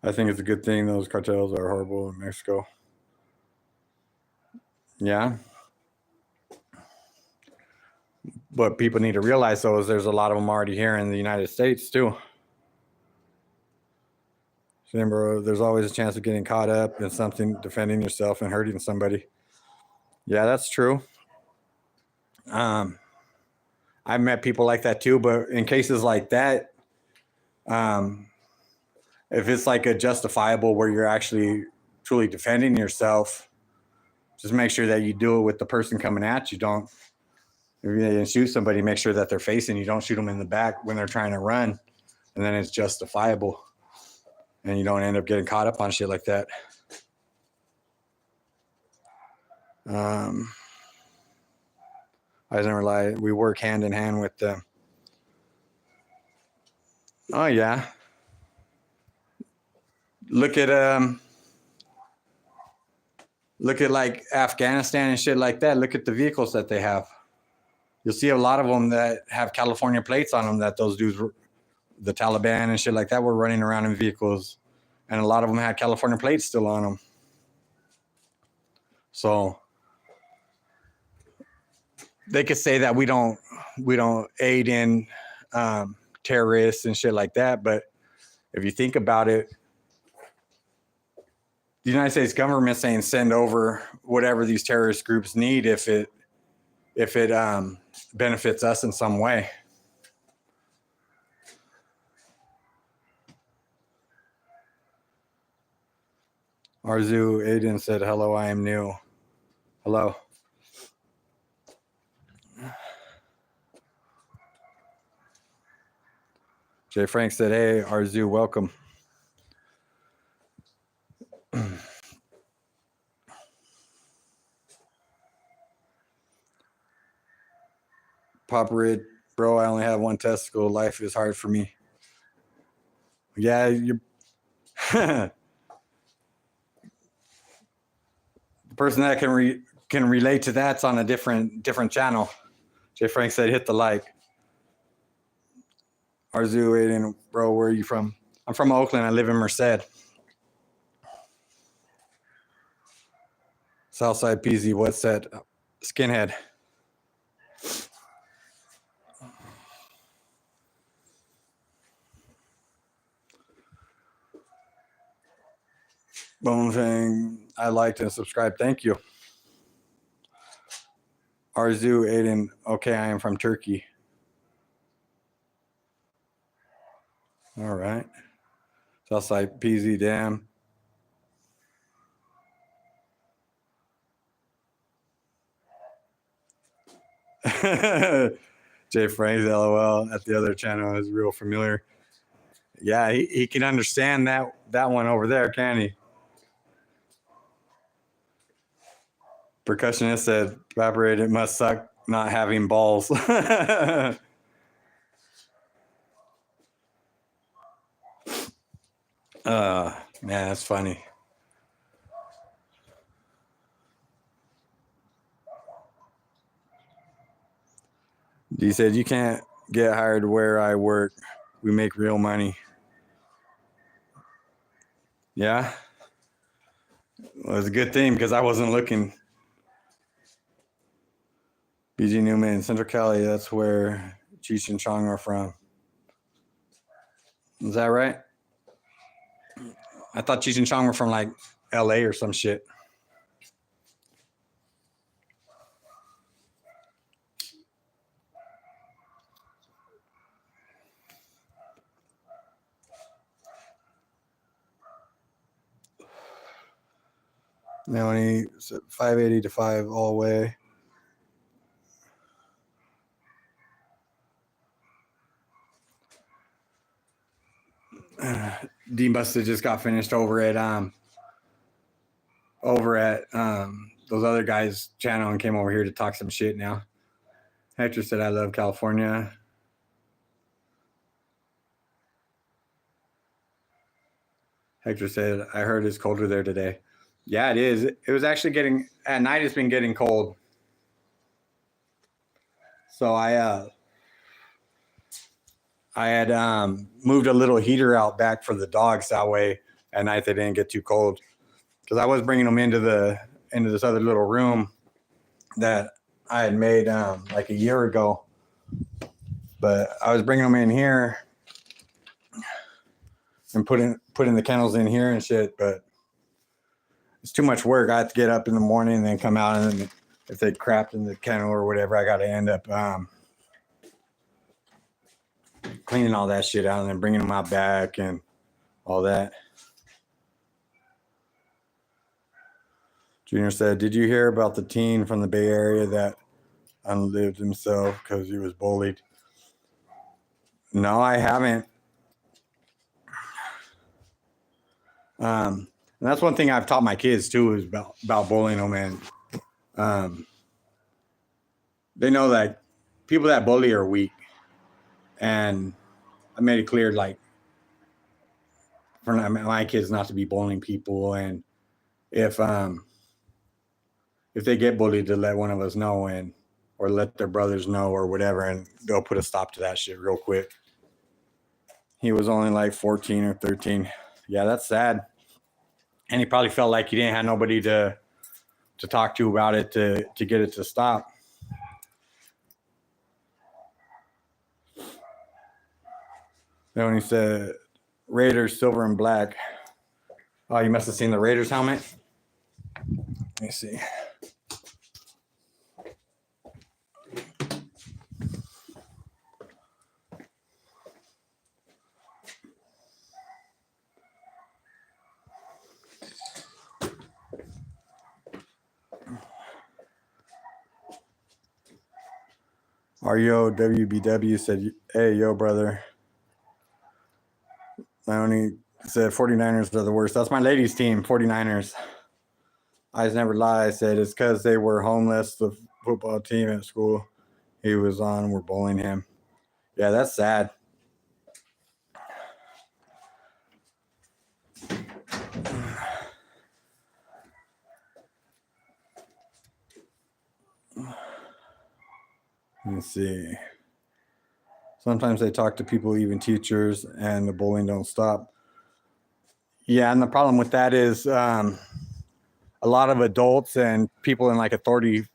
I think it's a good thing those cartels are horrible in Mexico. Yeah. But people need to realize, though, is there's a lot of them already here in the United States, too. Remember, there's always a chance of getting caught up in something, defending yourself and hurting somebody. Yeah, that's true. I've met people like that, too. But in cases like that, if it's like a justifiable where you're actually truly defending yourself, just make sure that you do it with the person coming at you. Don't, if you're going to shoot somebody, make sure that they're facing you. Don't shoot them in the back when they're trying to run, and then it's justifiable, and you don't end up getting caught up on shit like that. I never lie. We work hand in hand with them. Oh yeah. Look at like Afghanistan and shit like that. Look at the vehicles that they have. You'll see a lot of them that have California plates on them, that those dudes, the Taliban and shit like that, were running around in vehicles and a lot of them had California plates still on them. So they could say that we don't aid in terrorists and shit like that, but if you think about it, the United States government saying send over whatever these terrorist groups need if it benefits us in some way. Arzu Aiden said, hello, I am new. Hello. Jay Frank said, hey, Arzu, welcome. Papa Rid, bro, I only have one testicle. Life is hard for me. Yeah, you're the person that can relate to that's on a different channel. Jay Frank said, hit the like. Arzu Aiden, bro, where are you from? I'm from Oakland. I live in Merced. Southside PZ, what's that? Skinhead. Bone saying, I liked and subscribed. Thank you. Arzu Aiden, okay, I am from Turkey. All right. Southside PZ, damn. Jay Frank's LOL at the other channel is real familiar. Yeah, he can understand that one over there, can he? Percussionist said, evaporate, it must suck not having balls. Man, that's funny. He said, you can't get hired where I work. We make real money. Yeah. Well, it's a good thing because I wasn't looking. BG Newman, Central Cali, that's where Cheech and Chong are from. Is that right? I thought Cheech and Chong were from like LA or some shit. Now when he said 580 to 5 all the way. D Busted just got finished over at those other guys' channel and came over here to talk some shit now. Hector said, I love California. Hector said, I heard it's colder there today. Yeah, it is. It was actually getting, at night it's been getting cold. So I had moved a little heater out back for the dogs. That way at night they didn't get too cold. Because I was bringing them into this other little room that I had made like a year ago. But I was bringing them in here and putting the kennels in here and shit. But it's too much work. I have to get up in the morning and then come out, and then if they crapped in the kennel or whatever, I got to end up cleaning all that shit out and then bringing them out back and all that. Junior said, did you hear about the teen from the Bay Area that unlived himself because he was bullied? No, I haven't. And that's one thing I've taught my kids too, is about bullying them. And they know that people that bully are weak. And I made it clear, like, for my kids not to be bullying people. And if they get bullied, to let one of us know, or let their brothers know or whatever, and they'll put a stop to that shit real quick. He was only like 14 or 13. Yeah, that's sad. And he probably felt like he didn't have nobody to talk to about it to get it to stop. Then when he said Raiders silver and black. Oh, you must have seen the Raiders helmet. Let me see. RYO WBW said, hey, yo, brother. I only said 49ers are the worst. That's my ladies' team, 49ers. Eyes never lie. I said it's because they were homeless. The football team at school he was on were bullying him. Yeah, that's sad. Let's see. Sometimes they talk to people, even teachers, and the bullying don't stop. Yeah, and the problem with that is a lot of adults and people in like authority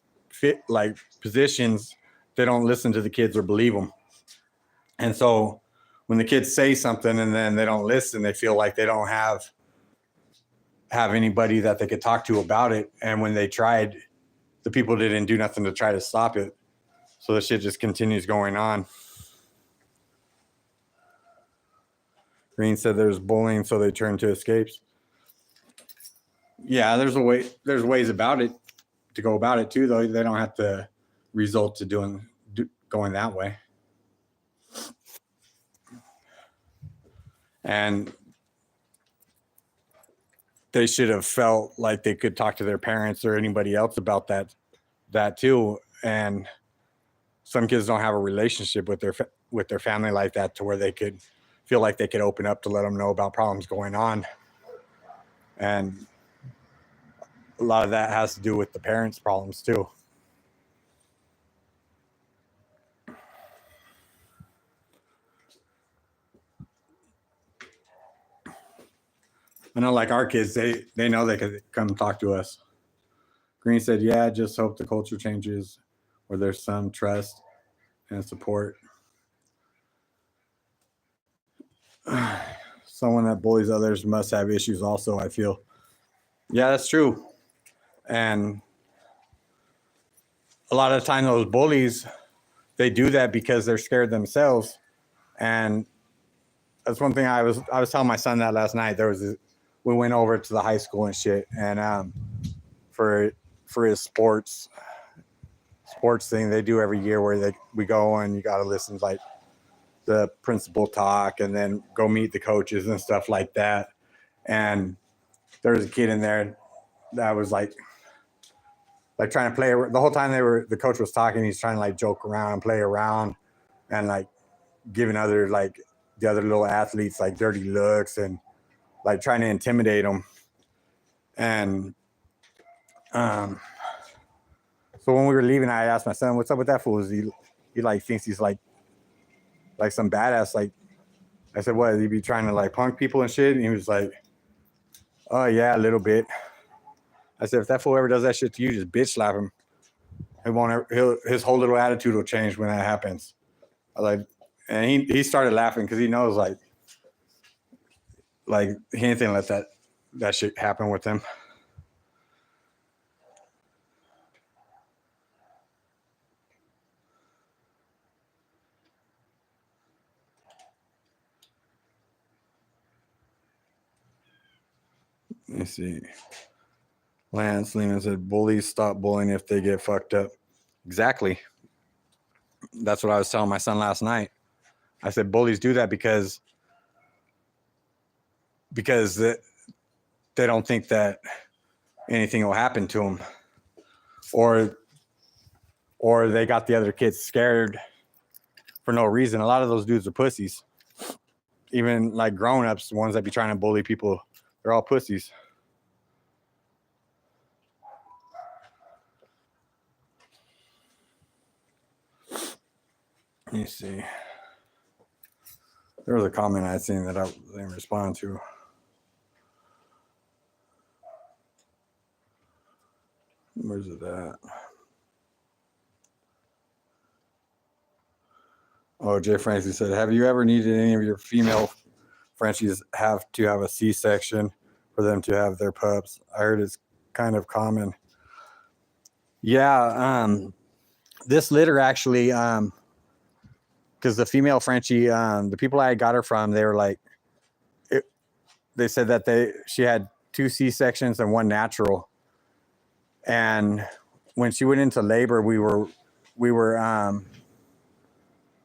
like positions, they don't listen to the kids or believe them. And so when the kids say something and then they don't listen, they feel like they don't have anybody that they could talk to about it. And when they tried, the people didn't do nothing to try to stop it. So the shit just continues going on. Green said there's bullying, so they turn to escapes. Yeah, there's ways about it to go about it too, though. They don't have to result to going that way. And they should have felt like they could talk to their parents or anybody else about that too. And some kids don't have a relationship with their family like that to where they could feel like they could open up to let them know about problems going on. And a lot of that has to do with the parents' problems too. I know, like our kids, they know they could come talk to us. Green said, yeah, just hope the culture changes where there's some trust and support. Someone that bullies others must have issues also, I feel. Yeah, that's true. And a lot of the time those bullies, they do that because they're scared themselves. And that's one thing I was telling my son that last night. We went over to the high school and shit, and for his sports thing they do every year where we go and you got to listen to like the principal talk and then go meet the coaches and stuff like that. And there was a kid in there that was like trying to play the whole time the coach was talking. He's trying to like joke around and play around and like giving the other little athletes like dirty looks and like trying to intimidate them. And so when we were leaving, I asked my son, what's up with that fool? Is he like thinks he's like some badass? Like, I said, what, he be trying to like punk people and shit? And he was like, oh yeah, a little bit. I said, if that fool ever does that shit to you, just bitch slap him. His whole little attitude will change when that happens. And he started laughing because he knows like he ain't gonna let that shit happen with him. Let me see. Lance Lehman said, bullies stop bullying if they get fucked up. Exactly. That's what I was telling my son last night. I said, bullies do that because they don't think that anything will happen to them. Or they got the other kids scared for no reason. A lot of those dudes are pussies. Even like grown-ups, the ones that be trying to bully people, they're all pussies. Let me see. There was a comment I seen that I didn't respond to. Where's it at? Oh, Jay Francie said, have you ever needed any of your female Frenchies have to have a C-section for them to have their pups? I heard it's kind of common. Yeah, this litter actually, because the female Frenchie, the people I got her from, they were like, they said that she had 2 C-sections and 1 natural. And when she went into labor, we were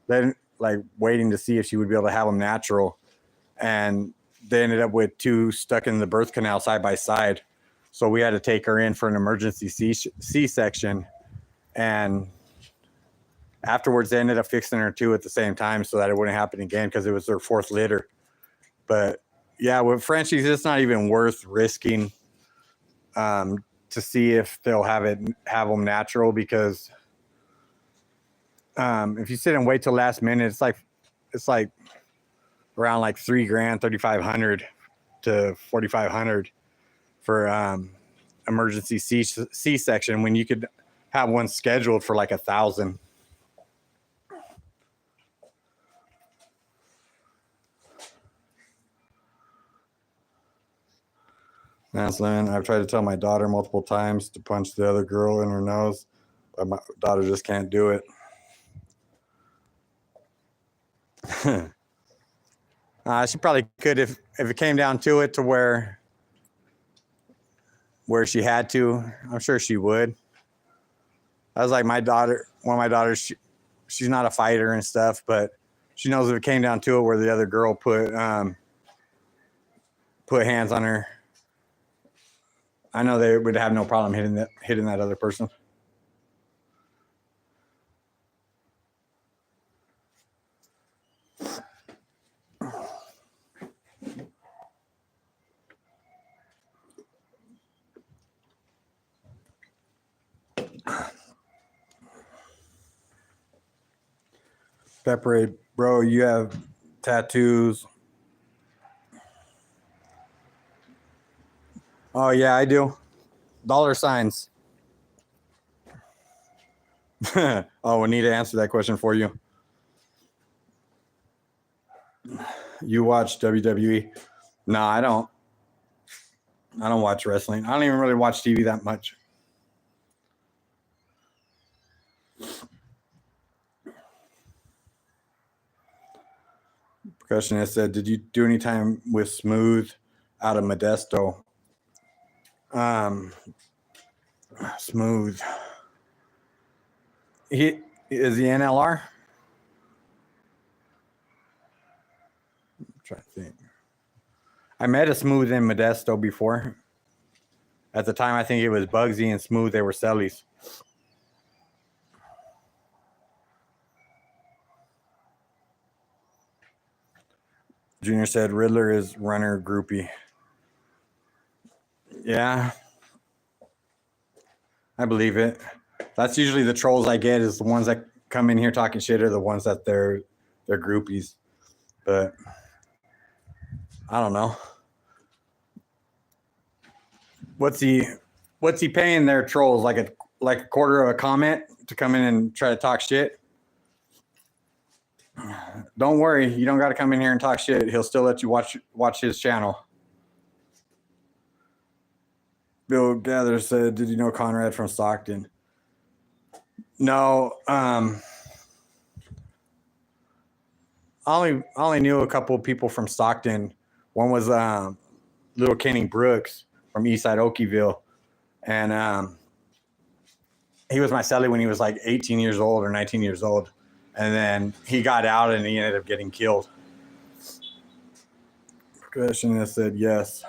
then like waiting to see if she would be able to have them natural. And they ended up with 2 stuck in the birth canal side by side. So we had to take her in for an emergency C-section. And afterwards, they ended up fixing her 2 at the same time so that it wouldn't happen again because it was their 4th litter. But yeah, with Frenchies, it's not even worth risking to see if they'll have them natural, because if you sit and wait till last minute, it's like around like $3,000, $3,500 to $4,500 for emergency C-section when you could have one scheduled for like $1,000. Maslin, I've tried to tell my daughter multiple times to punch the other girl in her nose, but my daughter just can't do it. She probably could if it came down to it, to where she had to. I'm sure she would. I was like, my daughter, one of my daughters, she's not a fighter and stuff, but she knows if it came down to it where the other girl put hands on her, I know they would have no problem hitting that other person. Pepper, bro, you have tattoos. Oh yeah, I do. Dollar signs. Oh, we need to answer that question for you. You watch WWE? No, I don't. I don't watch wrestling. I don't even really watch TV that much. Percussionist said, did you do any time with Smooth out of Modesto? Smooth. Is he NLR? I'm trying to think. I met a Smooth in Modesto before. At the time, I think it was Bugsy and Smooth. They were cellies. Junior said Riddler is runner groupie. Yeah, I believe it. That's usually the trolls I get, is the ones that come in here talking shit, are the ones that they're groupies. But I don't know. What's he paying their trolls? Like a quarter of a comment to come in and try to talk shit? Don't worry, you don't got to come in here and talk shit. He'll still let you watch his channel. Bill Gather said, did you know Conrad from Stockton? No. I only knew a couple of people from Stockton. One was little Kenny Brooks from Eastside Okieville. And he was my celly when he was like 18 years old or 19 years old. And then he got out and he ended up getting killed. Percussionist said yes.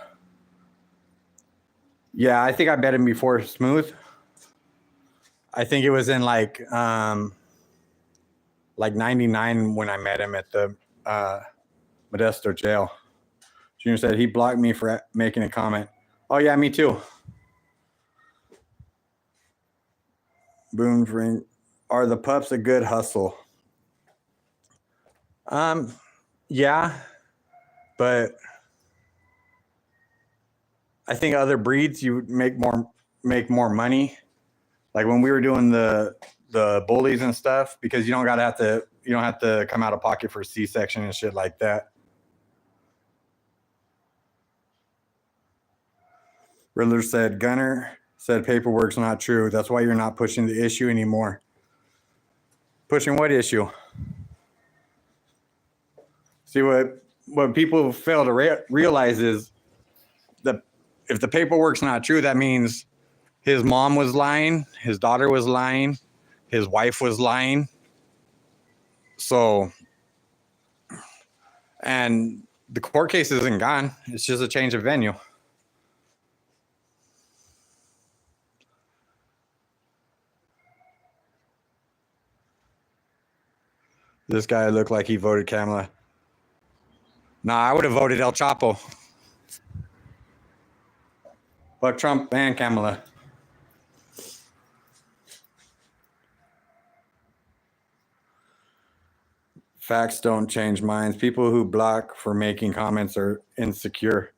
Yeah, I think I met him before Smooth. I think it was in like 99 when I met him at the Modesto jail. Junior said he blocked me for making a comment. Oh yeah, me too. Boom ring. Are the pups a good hustle? Yeah, but I think other breeds you make more money. like when we were doing the bullies and stuff, because you don't have to come out of pocket for C-section and shit like that. Riddler said, Gunner said paperwork's not true. That's why you're not pushing the issue anymore. Pushing what issue? See, what people fail to realize is that if the paperwork's not true, that means his mom was lying, his daughter was lying, his wife was lying. So, and the court case isn't gone. It's just a change of venue. This guy looked like he voted Kamala. Nah, I would have voted El Chapo. Fuck Trump and Kamala. Facts don't change minds. People who block for making comments are insecure.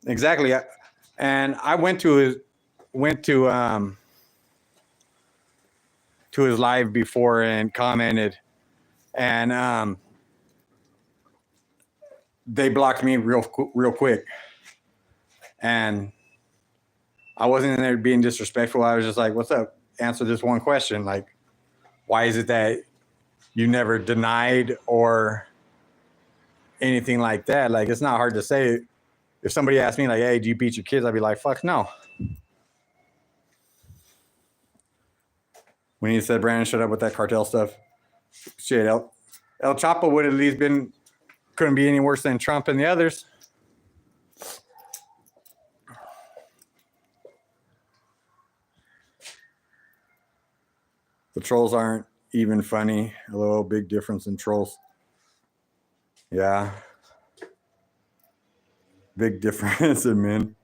Exactly. And I went to his live before and commented, and they blocked me real quick. And I wasn't in there being disrespectful. I was just like, "What's up? Answer this one question. Like, why is it that you never denied or anything like that?" Like, it's not hard to say. If somebody asked me, like, "Hey, do you beat your kids?" I'd be like, "Fuck no." When he said, "Brandon, shut up with that cartel stuff," shit, El Chapo would at least couldn't be any worse than Trump and the others. The trolls aren't even funny. Hello, big difference in trolls. Yeah. Big difference in men.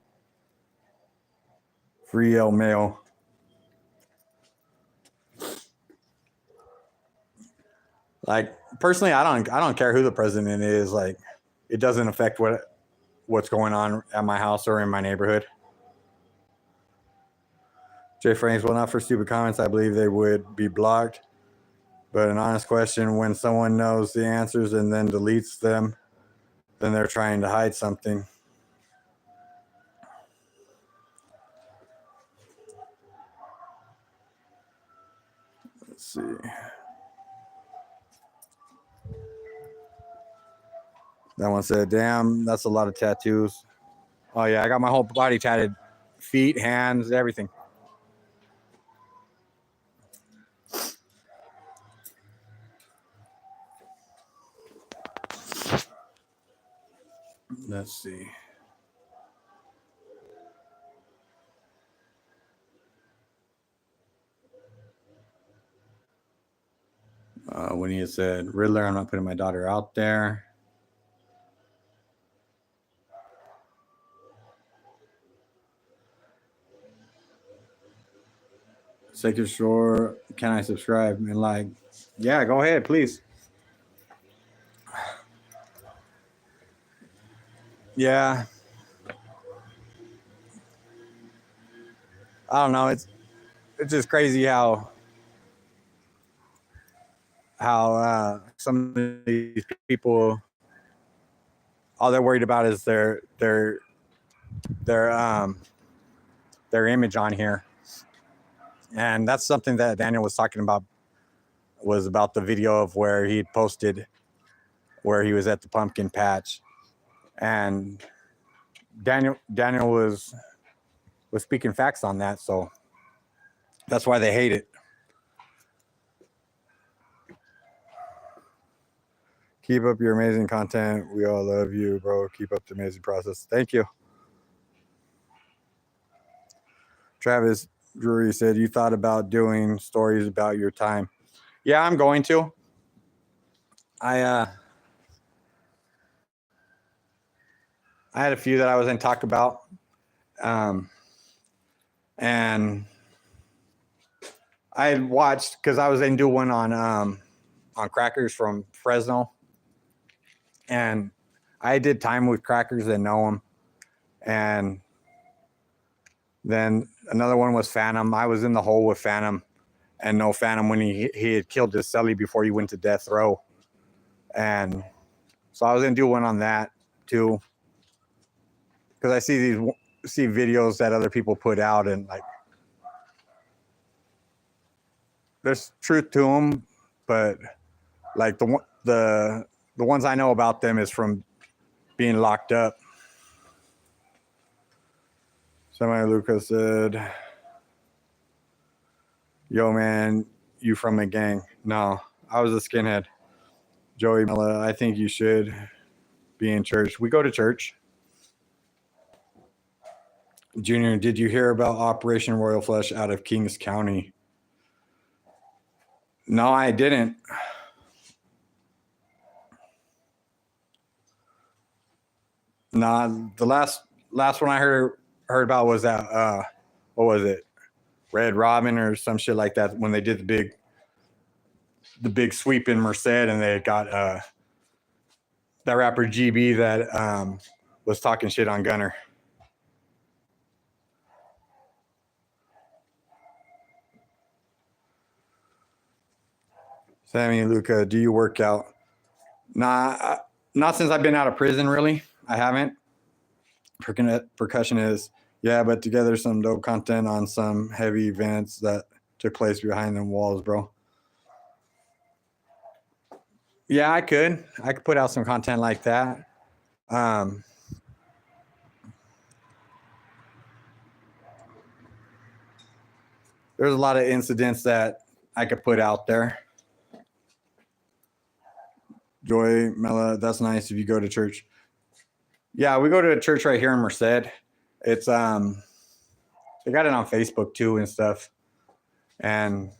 Free El Mayo. Like, personally, I don't care who the president is. Like, it doesn't affect what's going on at my house or in my neighborhood. Jay Franks, well, not for stupid comments. I believe they would be blocked. But an honest question, when someone knows the answers and then deletes them, then they're trying to hide something. Let's see. That one said, damn, that's a lot of tattoos. Oh, yeah, I got my whole body tatted. Feet, hands, everything. Let's see. When he said, Riddler, I'm not putting my daughter out there. Sacred Shore, can I subscribe? And like, yeah, go ahead, please. Yeah. I don't know. It's just crazy how some of these people, all they're worried about is their image on here. And that's something that Daniel was talking about, was about the video of where he posted where he was at the pumpkin patch. And Daniel was speaking facts on that, so that's why they hate it. Keep up your amazing content. We all love you, bro. Keep up the amazing process. Thank you. Travis Drury said, you thought about doing stories about your time. Yeah, I'm going to. I had a few that I was in talk about. And I had watched, because I was in do one on Crackers from Fresno. And I did time with Crackers and know them. And Then another one was Phantom. I was in the hole with Phantom, and no Phantom when he had killed his celly before he went to death row. And so I was gonna do one on that too, because I see videos that other people put out, and like there's truth to them, but like the ones I know about them is from being locked up. Somebody Lucas said, "Yo man, you from a gang?" No, I was a skinhead. Joey Mella, I think you should be in church. We go to church. Junior, did you hear about Operation Royal Flush out of Kings County? No, I didn't. Nah, the last one I heard about was that what was it? Red Robin or some shit like that, when they did the big sweep in Merced, and they got that rapper GB that was talking shit on Gunner. Sammy Luca, do you work out? Nah, not since I've been out of prison, really. I haven't. Percussion is, yeah, but together some dope content on some heavy events that took place behind them walls, bro. Yeah, I could put out some content like that. There's a lot of incidents that I could put out there. Joy Mella, that's nice if you go to church. Yeah, we go to a church right here in Merced. It's they got it on Facebook too and stuff. And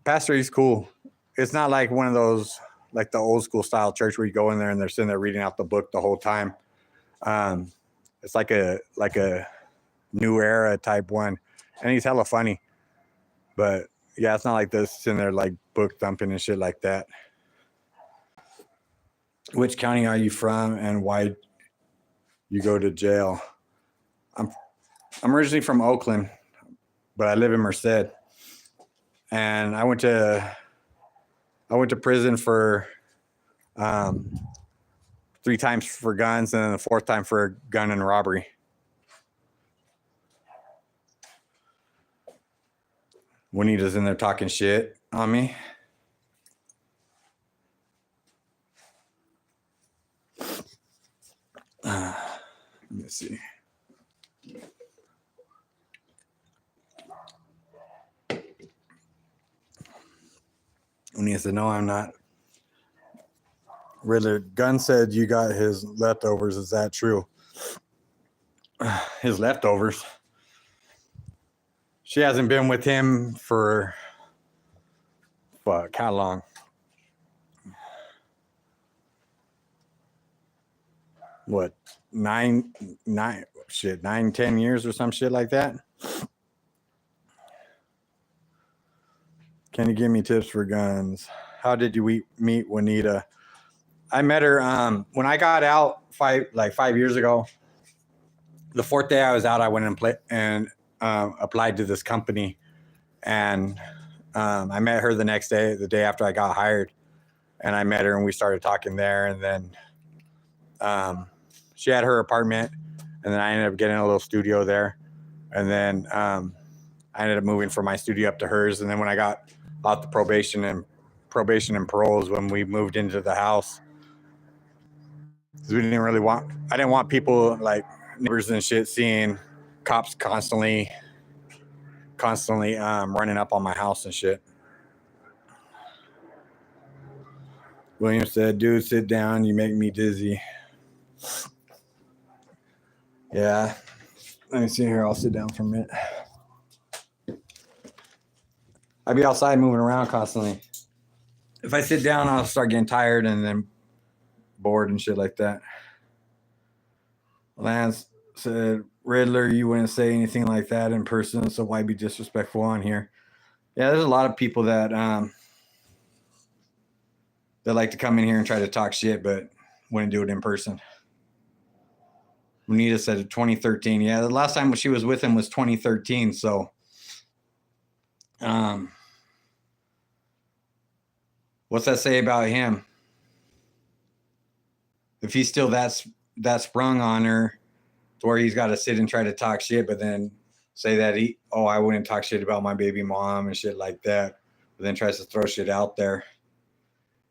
pastor, he's cool. It's not like one of those like the old school style church where you go in there and they're sitting there reading out the book the whole time. It's like a new era type one, and he's hella funny. But yeah, it's not like this sitting there like book thumping and shit like that. Which county are you from, and why you go to jail? I'm originally from Oakland, but I live in Merced, and I went to prison for 3 times for guns, and then the 4th time for a gun and robbery. Juanita's in there talking shit on me. Let me see. Juanita said, no, I'm not. Riddler, Gunn said you got his leftovers. Is that true? His leftovers? She hasn't been with him for, fuck, how long? What, 9, 10 years or some shit like that? Can you give me tips for guns? How did you meet Juanita? I met her when I got out 5 years ago. The 4th day I was out, I went and applied to this company, and I met her the next day, the day after I got hired, and I met her and we started talking there, and then she had her apartment, and then I ended up getting a little studio there, and then I ended up moving from my studio up to hers, and then when I got out the probation and paroles, when we moved into the house, because I didn't want people like neighbors and shit seeing cops constantly running up on my house and shit. William said, dude, sit down, you make me dizzy. Yeah, let me see here, I'll sit down for a minute. I'd be outside moving around constantly. If I sit down, I'll start getting tired and then bored and shit like that. Lance said, Riddler, you wouldn't say anything like that in person, so why be disrespectful on here? Yeah, there's a lot of people that like to come in here and try to talk shit, but wouldn't do it in person. Juanita said 2013. Yeah, the last time she was with him was 2013. So, what's that say about him? If he's still that sprung on her, to where he's got to sit and try to talk shit, but then say that I wouldn't talk shit about my baby mom and shit like that, but then tries to throw shit out there.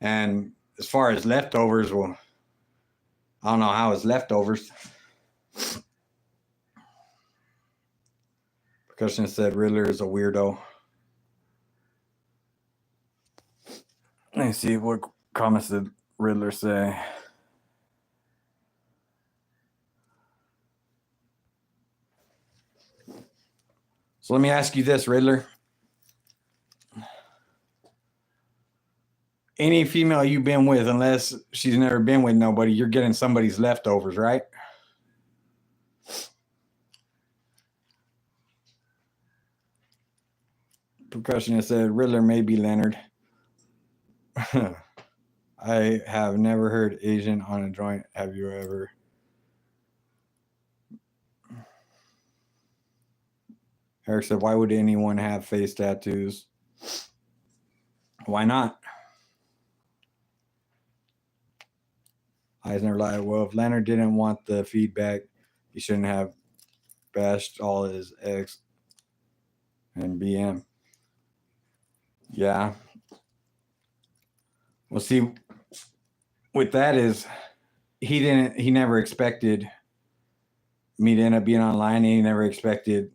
And as far as leftovers, well, I don't know how it's leftovers. Percussionist said Riddler is a weirdo. Let me see what comments did Riddler say. So let me ask you this, Riddler. Any female you've been with, unless she's never been with nobody, you're getting somebody's leftovers, right? Percussionist said Riddler may be Leonard. I have never heard Asian on a joint. Have you ever? Eric said, why would anyone have face tattoos? Why not? Eisner lied. Well, if Leonard didn't want the feedback, he shouldn't have bashed all his ex and BM. Yeah. Well, see, with that is he never expected me to end up being online, and he never expected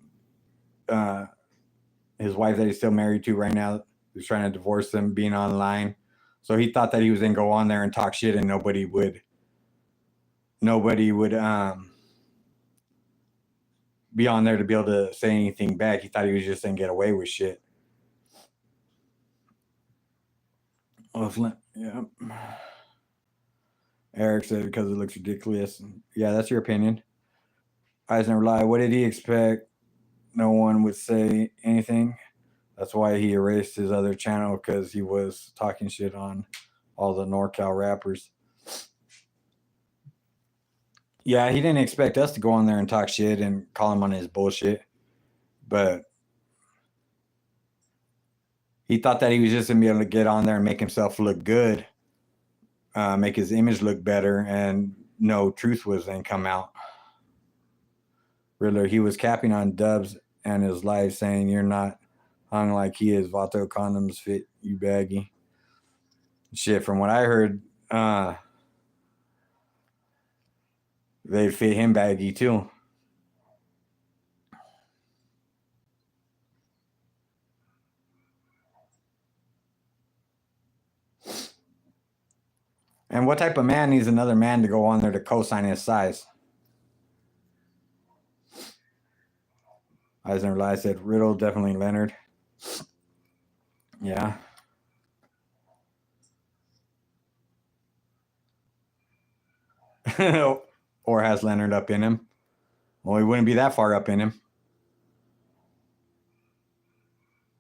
his wife that he's still married to right now, who's trying to divorce him, being online. So he thought that he was going to go on there and talk shit and nobody would be on there to be able to say anything back. He thought he was just going to get away with shit. Yeah. Eric said because it looks ridiculous. Yeah, that's your opinion. Eisner lied. What did he expect? No one would say anything. That's why he erased his other channel, because he was talking shit on all the NorCal rappers. Yeah, he didn't expect us to go on there and talk shit and call him on his bullshit. But he thought that he was just going to be able to get on there and make himself look good, make his image look better, and no truth was then come out. Riddler, he was capping on Dubs and his life, saying you're not hung like he is. Vato condoms fit you baggy. Shit, from what I heard, they fit him baggy too. And what type of man needs another man to go on there to co-sign his size? Eisner Lie said Riddle, definitely Leonard. Yeah. Or has Leonard up in him. Well, he wouldn't be that far up in him.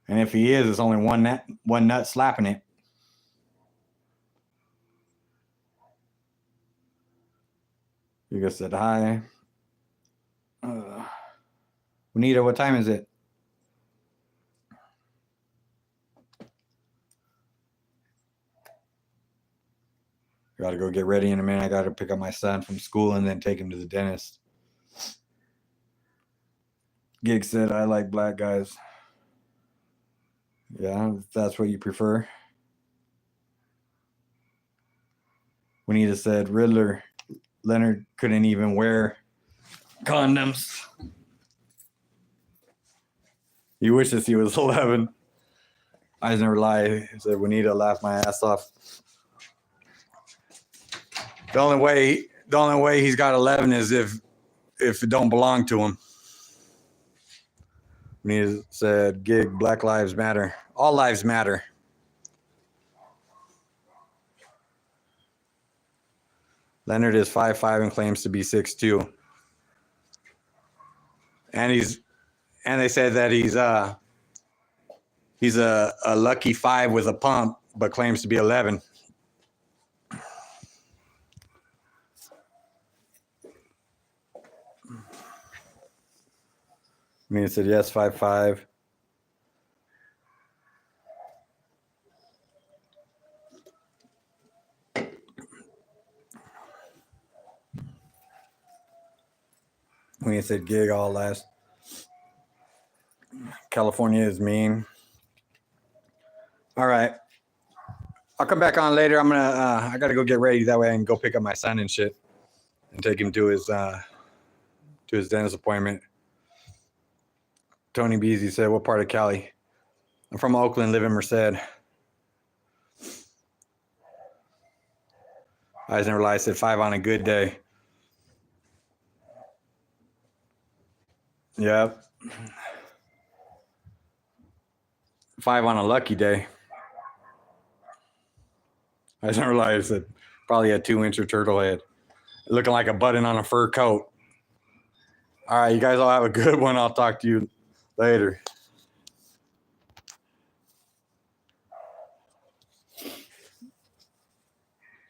And if he is, it's only one nut slapping it. You guys said hi. Juanita, what time is it? Gotta go get ready in a minute. I gotta pick up my son from school and then take him to the dentist. Gig said, I like black guys. Yeah, if that's what you prefer. Juanita said, Riddler, Leonard couldn't even wear condoms. He wishes he was 11. Eisner Lie said, Juanita laughed my ass off. The only way he's got 11 is if it don't belong to him. Juanita said, Gig, Black Lives Matter. All lives matter. Leonard is 5'5" and claims to be 6'2". And they said that he's a lucky 5 with a pump, but claims to be 11. Mina said yes, 5'5". Mina said gig all last. California is mean. All right. I'll come back on later. I'm gonna I gotta go get ready. That way I can go pick up my son and shit and take him to his dentist appointment. Tony Beasy said, what part of Cali? I'm from Oakland, live in Merced. Eyes Never Lie said 5 on a good day. Yep. 5 on a lucky day. Eyes Never Lie said probably a 2-incher turtle head. Looking like a button on a fur coat. All right, you guys all have a good one. I'll talk to you later.